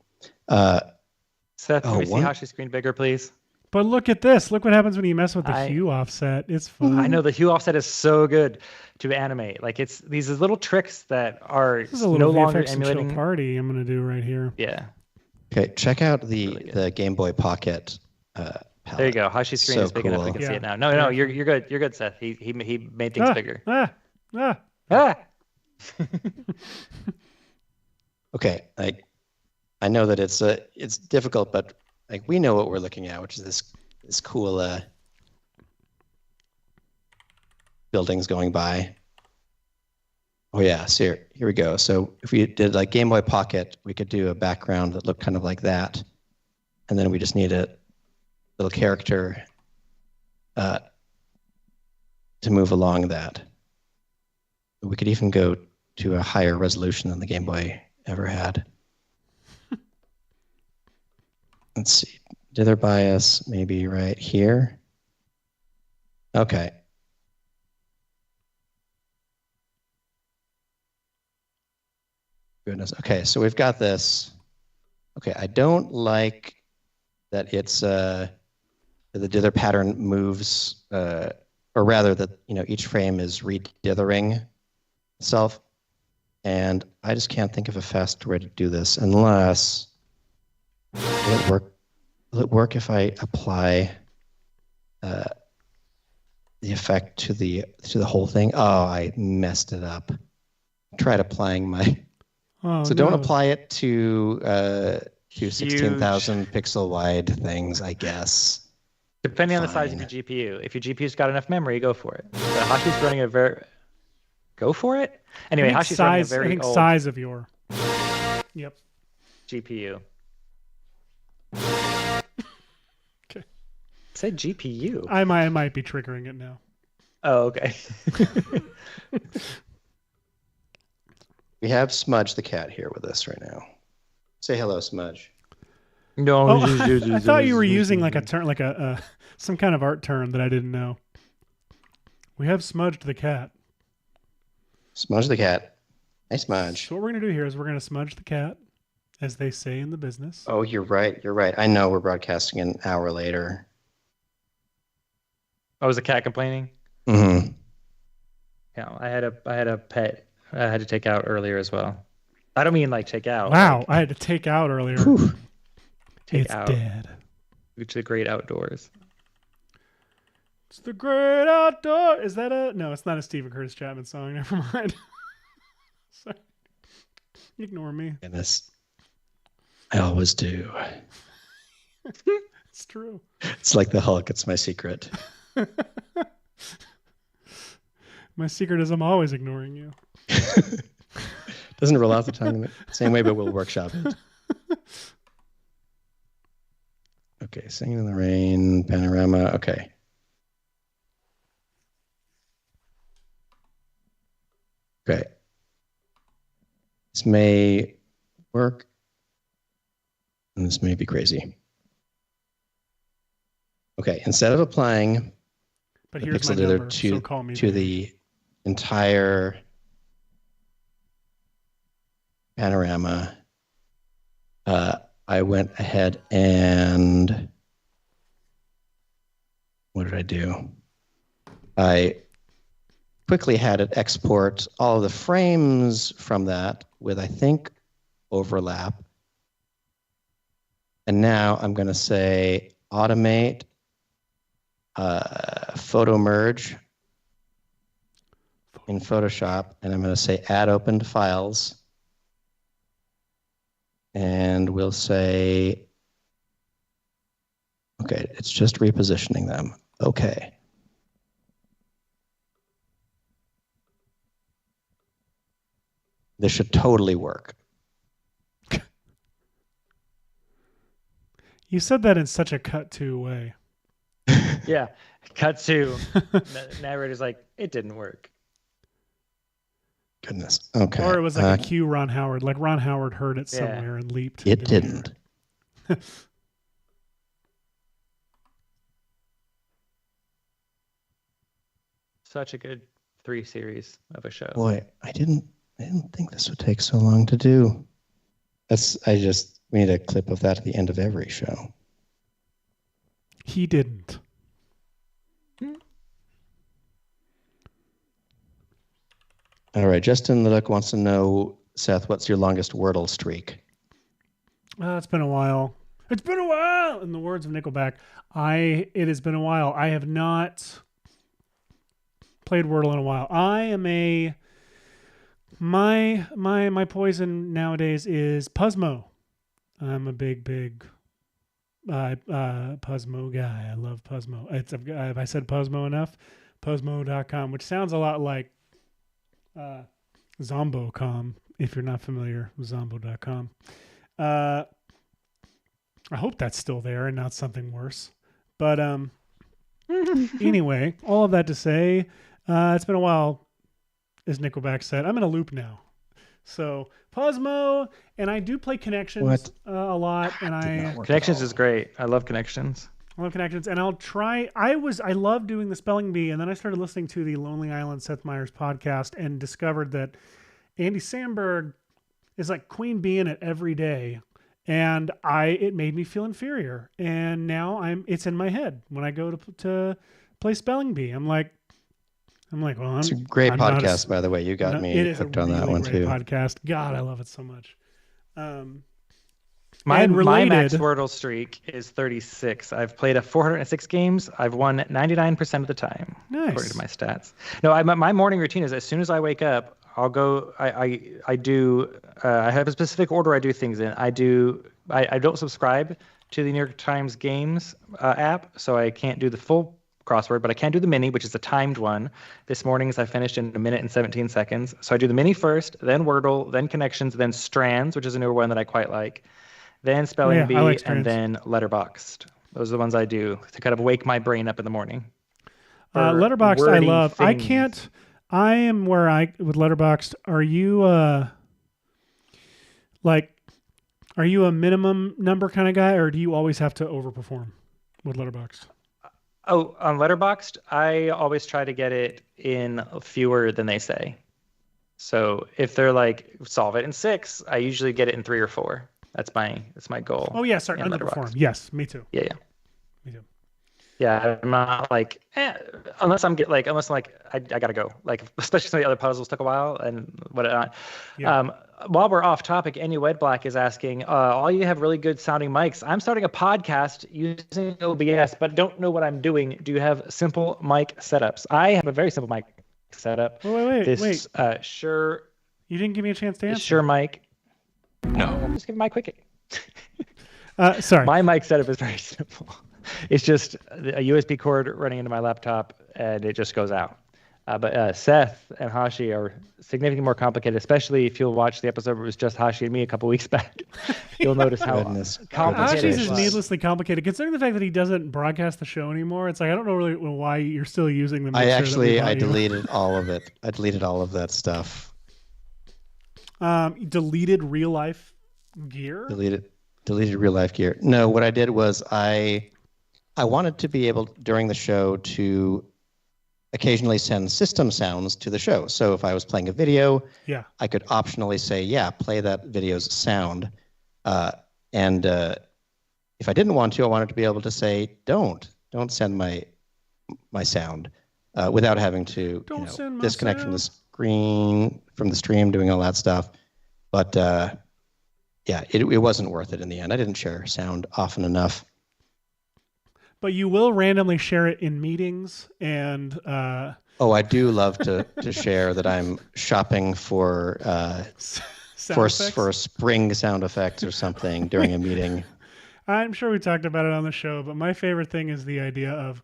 Seth, can we see Hashi's screen bigger, please? But look at this. Look what happens when you mess with the hue offset. It's fun. I know the hue offset is so good to animate. Like it's these little tricks that are this is a little no longer VFX emulating. Chill party I'm going to do right here. Yeah. Okay, check out the Game Boy Pocket palette. There you go. Hashi's screen is big enough we can see it now. No, you're good. You're good, Seth. He made things bigger. Okay, I know that it's difficult, but like we know what we're looking at, which is this cool buildings going by. Oh yeah, so here we go. So if we did like Game Boy Pocket, we could do a background that looked kind of like that, and then we just need a little character to move along that. We could even go to a higher resolution than the Game Boy ever had. Let's see, dither bias maybe right here. Okay. Goodness. Okay, so we've got this. Okay, I don't like that it's the dither pattern moves, or rather that each frame is redithering itself, and I just can't think of a fast way to do this unless. Will it work if I apply the effect to the whole thing? Oh, I messed it up. Tried applying my. Oh, so don't apply it to 16,000 pixel wide things, I guess. Depending on the size of your GPU. If your GPU's got enough memory, go for it. But Hashi's running a very. Go for it. Anyway, Hashi's running a very old. Size of your. Yep. GPU. Okay. Say GPU. I might be triggering it now. Oh, okay. We have Smudge the cat here with us right now. Say hello, Smudge. No, I thought you were using like a term, like some kind of art term that I didn't know. We have Smudged the cat. Smudge the cat. Hey, Smudge. So what we're gonna do here is we're gonna smudge the cat, as they say in the business. Oh, you're right. You're right. I know we're broadcasting an hour later. Oh, was the cat complaining? Mm-hmm. Yeah, I had a pet I had to take out earlier as well. I don't mean like take out. Wow, like, I had to take out earlier. Take out. Dead. To the great outdoors. It's the great outdoor. Is that no? It's not a Stephen Curtis Chapman song. Never mind. Sorry. Ignore me. Goodness. I always do. It's true. It's like the Hulk. It's my secret. My secret is I'm always ignoring you. Doesn't roll off the tongue the same way, but we'll workshop it. Okay, Singing in the Rain, Panorama. Okay. Okay. This may work, and this may be crazy. Okay, instead of applying but the here's pixel my dither number, so call me to baby. the entire panorama, I went ahead and what did I do? I quickly had it export all of the frames from that with, I think, overlap. And now I'm going to say automate photo merge in Photoshop, and I'm going to say add opened files. And we'll say, okay, it's just repositioning them. Okay. This should totally work. You said that in such a cut to way. Yeah. Cut to narrator's like, it didn't work. Goodness. Okay. Or it was like a cue Ron Howard. Like Ron Howard heard it somewhere and leaped. It didn't. Such a good 3 series of a show. Boy, I didn't think this would take so long to do. We need a clip of that at the end of every show. He didn't. All right, Justin Leduc wants to know, Seth, what's your longest Wordle streak? It's been a while. It's been a while. In the words of Nickelback, it has been a while. I have not played Wordle in a while. My poison nowadays is Puzzmo. I'm a big Puzzmo guy. I love Puzzmo. Have I said Puzzmo enough? Puzzmo.com, which sounds a lot like Zombocom, if you're not familiar with Zombo.com. I hope that's still there and not something worse. But anyway, all of that to say, it's been a while, as Nickelback said. I'm in a loop now. So Puzzmo, and I do play Connections a lot. And Connections is great. I love Connections. I love Connections, and I'll try. I love doing the spelling bee, and then I started listening to the Lonely Island Seth Meyers podcast and discovered that Andy Samberg is like queen bee in it every day, and it made me feel inferior. And now it's in my head when I go to play spelling bee. I'm like, well, it's a great podcast, by the way. You got me hooked on that one too. Podcast, God, I love it so much. My max Wordle streak is 36. I've played 406 games. I've won 99% of the time, according to my stats. No, my morning routine is as soon as I wake up, I'll go. I have a specific order I do things in. I don't subscribe to the New York Times Games app, so I can't do the full crossword, but I can do the mini, which is the timed one. This morning's I finished in 1 minute and 17 seconds. So I do the mini first, then Wordle, then Connections, then Strands, which is a newer one that I quite like. Then Spelling Bee, and then Letterboxd. Those are the ones I do to kind of wake my brain up in the morning. Letterboxd I love. Things. I am where with Letterboxd. Are you are you a minimum number kind of guy, or do you always have to overperform with Letterboxd? Oh, on Letterboxd, I always try to get it in fewer than they say. So if they're like, solve it in 6, I usually get it in 3 or 4. That's my goal. Oh yeah, sorry, underperform. Yes, me too. Yeah. Me too. Yeah, I'm not like unless I'm I gotta go. Like especially some of the other puzzles took a while and whatnot. Yeah. While we're off topic, Andy Wedblack is asking, all you have really good sounding mics. I'm starting a podcast using OBS, but don't know what I'm doing. Do you have simple mic setups? I have a very simple mic setup. Wait. Shure. You didn't give me a chance to answer. Shure mic. No. I'm just giving my quickie. Sorry. My mic setup is very simple. It's just a USB cord running into my laptop, and it just goes out. But Seth and Hashi are significantly more complicated, especially if you'll watch the episode where it was just Hashi and me a couple weeks back. You'll notice how complicated Hashi's is needlessly complicated. Considering the fact that he doesn't broadcast the show anymore, it's like I don't know really why you're still using them. I deleted all of it. I deleted all of that stuff. Deleted real life gear? Deleted real life gear. No, what I did was I wanted to be able during the show to occasionally send system sounds to the show. So if I was playing a video, I could optionally say, play that video's sound. And if I didn't want to, I wanted to be able to say, don't send my sound without having to disconnect from the screen, from the stream, doing all that stuff. But yeah, it wasn't worth it in the end. I didn't share sound often enough. But you will randomly share it in meetings and. Oh, I do love to share that I'm shopping for spring sound effects or something during a meeting. I'm sure we talked about it on the show, but my favorite thing is the idea of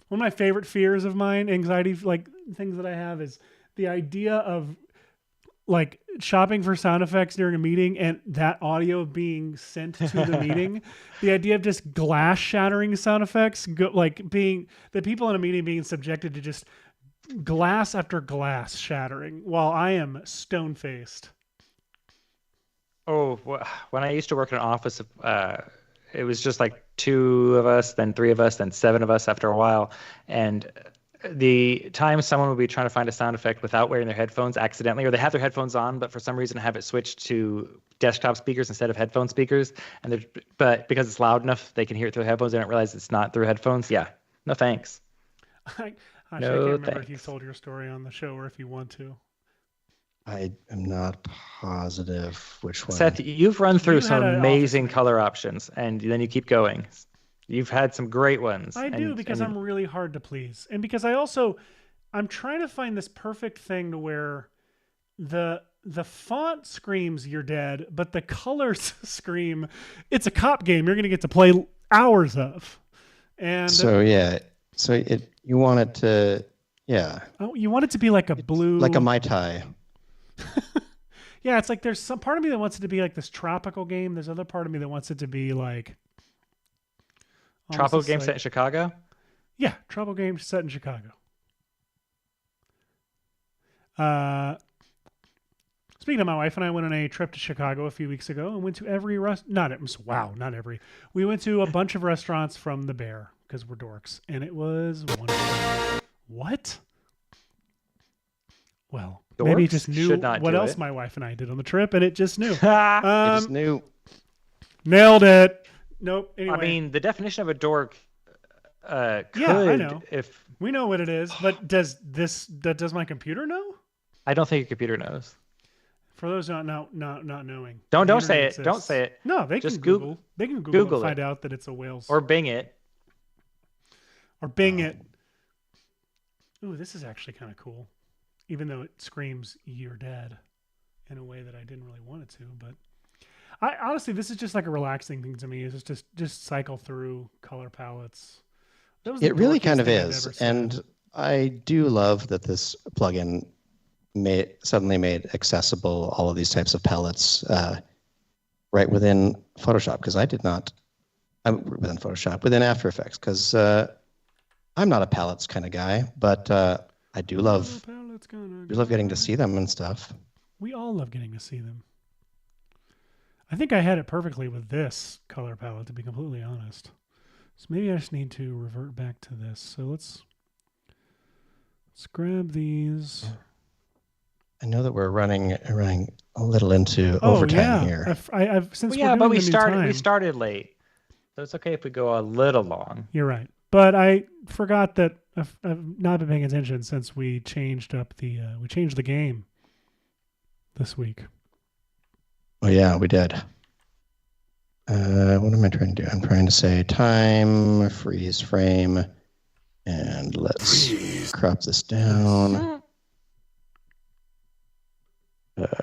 one of my favorite fears of mine, anxiety, like things that I have, is the idea of like shopping for sound effects during a meeting and that audio being sent to the meeting. The idea of just glass shattering sound effects, like being the people in a meeting being subjected to just glass after glass shattering while I am stone faced. Oh, when I used to work in an office, it was just like 2 of us, then 3 of us, then 7 of us after a while. And the time someone would be trying to find a sound effect without wearing their headphones accidentally, or they have their headphones on, but for some reason have it switched to desktop speakers instead of headphone speakers. But because it's loud enough, they can hear it through headphones. They don't realize it's not through headphones. Yeah, no thanks. I can't remember if you told your story on the show or if you want to. I am not positive which one. Seth, you've run through some amazing color options, and then you keep going. You've had some great ones. I do, because I'm really hard to please. And because I'm trying to find this perfect thing to where the font screams you're dead, but the colors scream it's a cop game you're going to get to play hours of. And so you want it to, Oh, you want it to be like a blue, like a Mai Tai. Yeah, it's like there's some part of me that wants it to be like this tropical game. There's other part of me that wants it to be like tropical game set in Chicago? Yeah, tropical game set in Chicago. Speaking of, my wife and I went on a trip to Chicago a few weeks ago and went to every we went to a bunch of restaurants from the Bear because we're dorks, and it was wonderful. What? Well, dorks maybe it just knew what else my wife and I did on the trip, and it just knew. It just knew. Nailed it. Nope. Anyway. I mean, the definition of a dork I know. If we know what it is, but does my computer know? I don't think a computer knows. For those not knowing. Don't say it. Don't say it. No, they just can Google. They can Google and find out that it's a whale's. Or Bing it. Or Bing it. Ooh, this is actually kind of cool. Even though it screams you're dead in a way that I didn't really want it to, but I honestly, this is just like a relaxing thing to me. Is just cycle through color palettes. It really kind of is, and I do love that this plugin suddenly made accessible all of these types of palettes right within Photoshop, because within After Effects, because I'm not a palettes kind of guy, but I do love getting to see them and stuff. We all love getting to see them. I think I had it perfectly with this color palette, to be completely honest. So maybe I just need to revert back to this. So let's grab these. I know that we're running a little into overtime here. But we started late, so it's okay if we go a little long. You're right, but I forgot that I've not been paying attention since we changed the game this week. Oh yeah, we did. What am I trying to do? I'm trying to say time, freeze frame, and let's crop this down.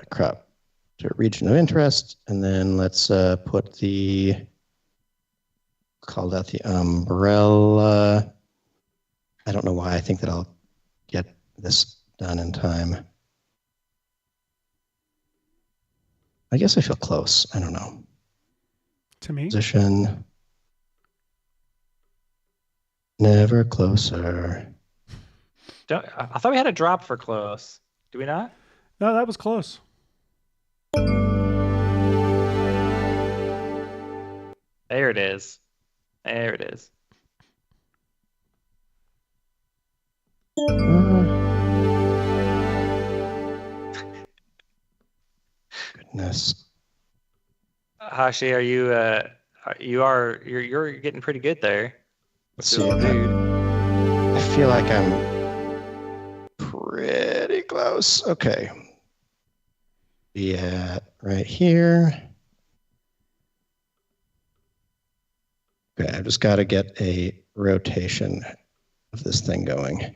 Crop to region of interest, and then let's put call that the umbrella. I don't know why I think that I'll get this done in time. I guess I feel close. I don't know. To me? Position. Never closer. I thought we had a drop for close. Do we not? No, that was close. There it is. There it is. Goodness. Hashi, you're getting pretty good there. Let's see. I feel like I'm pretty close. Okay. Be at right here. Okay, I've just got to get a rotation of this thing going.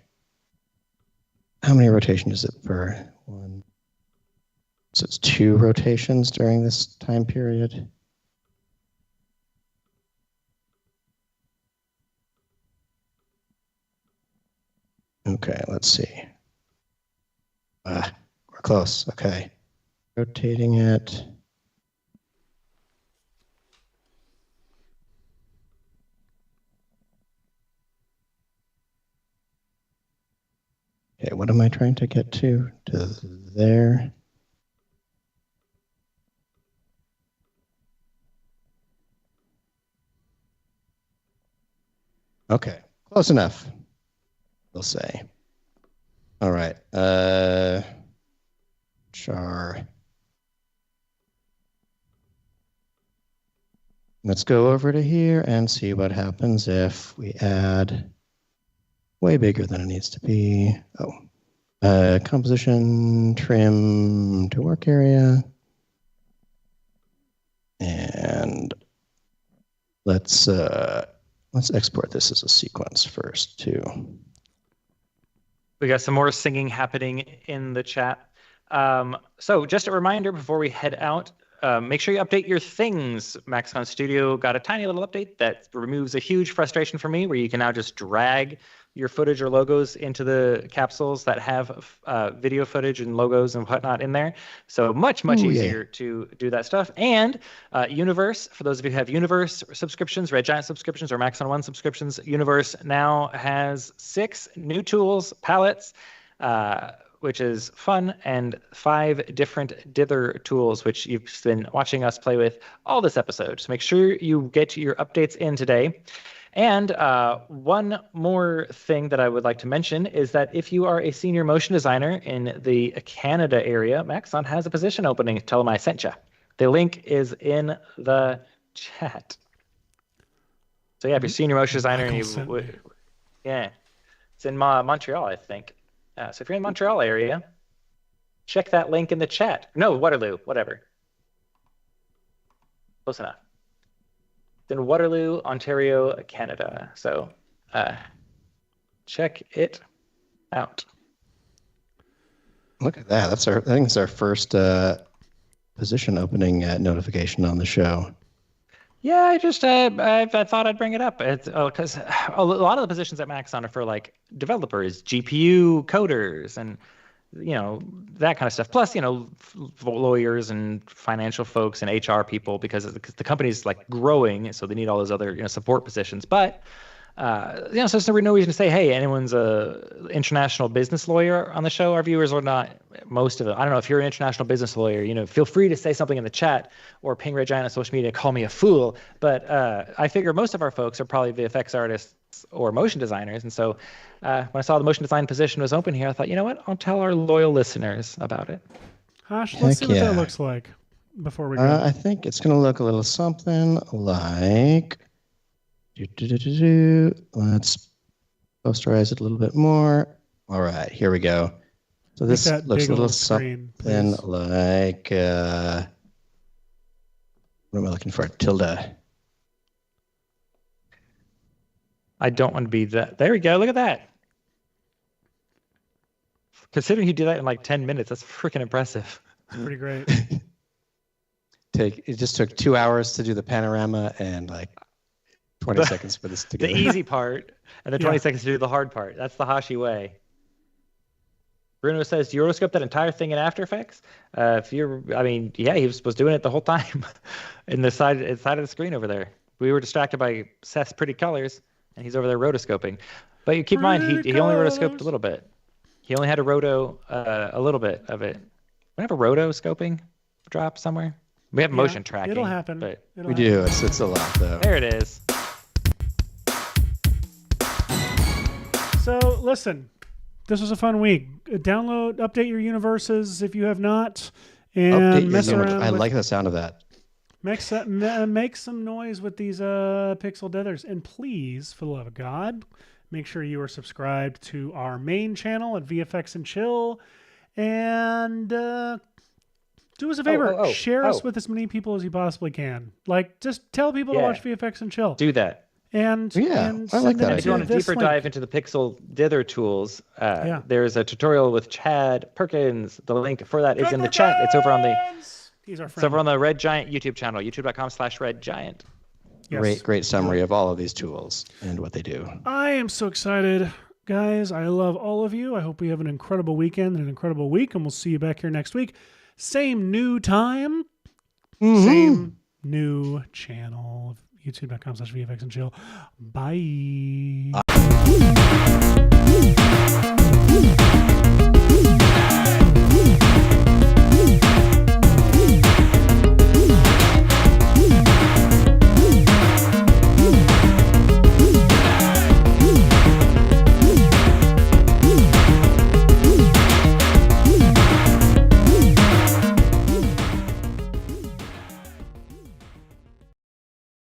How many rotations is it per one? So it's 2 rotations during this time period. Okay, let's see. We're close. Okay. Rotating it. Okay, what am I trying to get to? To there. Okay, close enough, we'll say. All right, char. Let's go over to here and see what happens if we add way bigger than it needs to be. Oh, composition, trim to work area. And let's export this as a sequence first too. We got some more singing happening in the chat. So just a reminder before we head out, make sure you update your things. Maxon Studio got a tiny little update that removes a huge frustration for me, where you can now just drag your footage or logos into the capsules that have video footage and logos and whatnot in there. So much easier to do that stuff. And Universe, for those of you who have Universe subscriptions, Red Giant subscriptions, or Maxon One subscriptions, Universe now has 6 new tools, palettes, which is fun, and 5 different dither tools, which you've been watching us play with all this episode. So make sure you get your updates in today. And one more thing that I would like to mention is that if you are a senior motion designer in the Canada area, Maxon has a position opening. Tell them I sent you. The link is in the chat. So yeah, if you're a senior motion designer, and it's in Montreal, I think. So if you're in the Montreal area, check that link in the chat. No, Waterloo, whatever. Close enough. It's in Waterloo, Ontario, Canada. So check it out. Look at that. I think it's our first position opening notification on the show. Yeah, I thought I'd bring it up. It's because a lot of the positions at Maxon are for like developers, GPU coders, and that kind of stuff. Plus, lawyers and financial folks and HR people, because the company's like growing, so they need all those other support positions. But so there's no reason to say, hey, anyone's a international business lawyer on the show. Our viewers are not, most of it. I don't know if you're an international business lawyer, feel free to say something in the chat or ping Red Giant on social media, call me a fool. But I figure most of our folks are probably VFX artists or motion designers. And so when I saw the motion design position was open here, I thought, you know what? I'll tell our loyal listeners about it. Hash, let's see what that looks like before we go. I think it's going to look a little something like... Let's posterize it a little bit more. All right, here we go. So this looks a little something like, what am I looking for? Tilde. I don't want to be that. There we go. Look at that. Considering you do that in like 10 minutes, that's freaking impressive. Pretty great. It just took 2 hours to do the panorama and like 20 seconds for this to go. The easy part, and then 20 seconds to do the hard part. That's the Hashi way. Bruno says, do you rotoscope that entire thing in After Effects? He was doing it the whole time in the side of the screen over there. We were distracted by Seth's pretty colors, and he's over there rotoscoping. But you keep in mind, he only rotoscoped a little bit. He only had a roto a little bit of it. We have a rotoscoping drop somewhere. We have motion tracking. It'll happen. We do. It's a lot, though. There it is. So listen, this was a fun week. Update your universes if you have not, and mess around. I like the sound of that. Make some noise with these pixel dithers. And please, for the love of God, make sure you are subscribed to our main channel at VFX and Chill. And do us a favor. Share us with as many people as you possibly can. Like, just tell people to watch VFX and Chill. Do that. And I like that. If you want a deeper dive into the pixel dither tools, there's a tutorial with Chad Perkins. The link for that is in the chat. It's over on the It's over on the Red Giant YouTube channel, youtube.com/Red Giant. Yes. Great summary of all of these tools and what they do. I am so excited, guys. I love all of you. I hope we have an incredible weekend and an incredible week, and we'll see you back here next week. Same new time, same new channel. YouTube.com/VFX and Chill. Bye.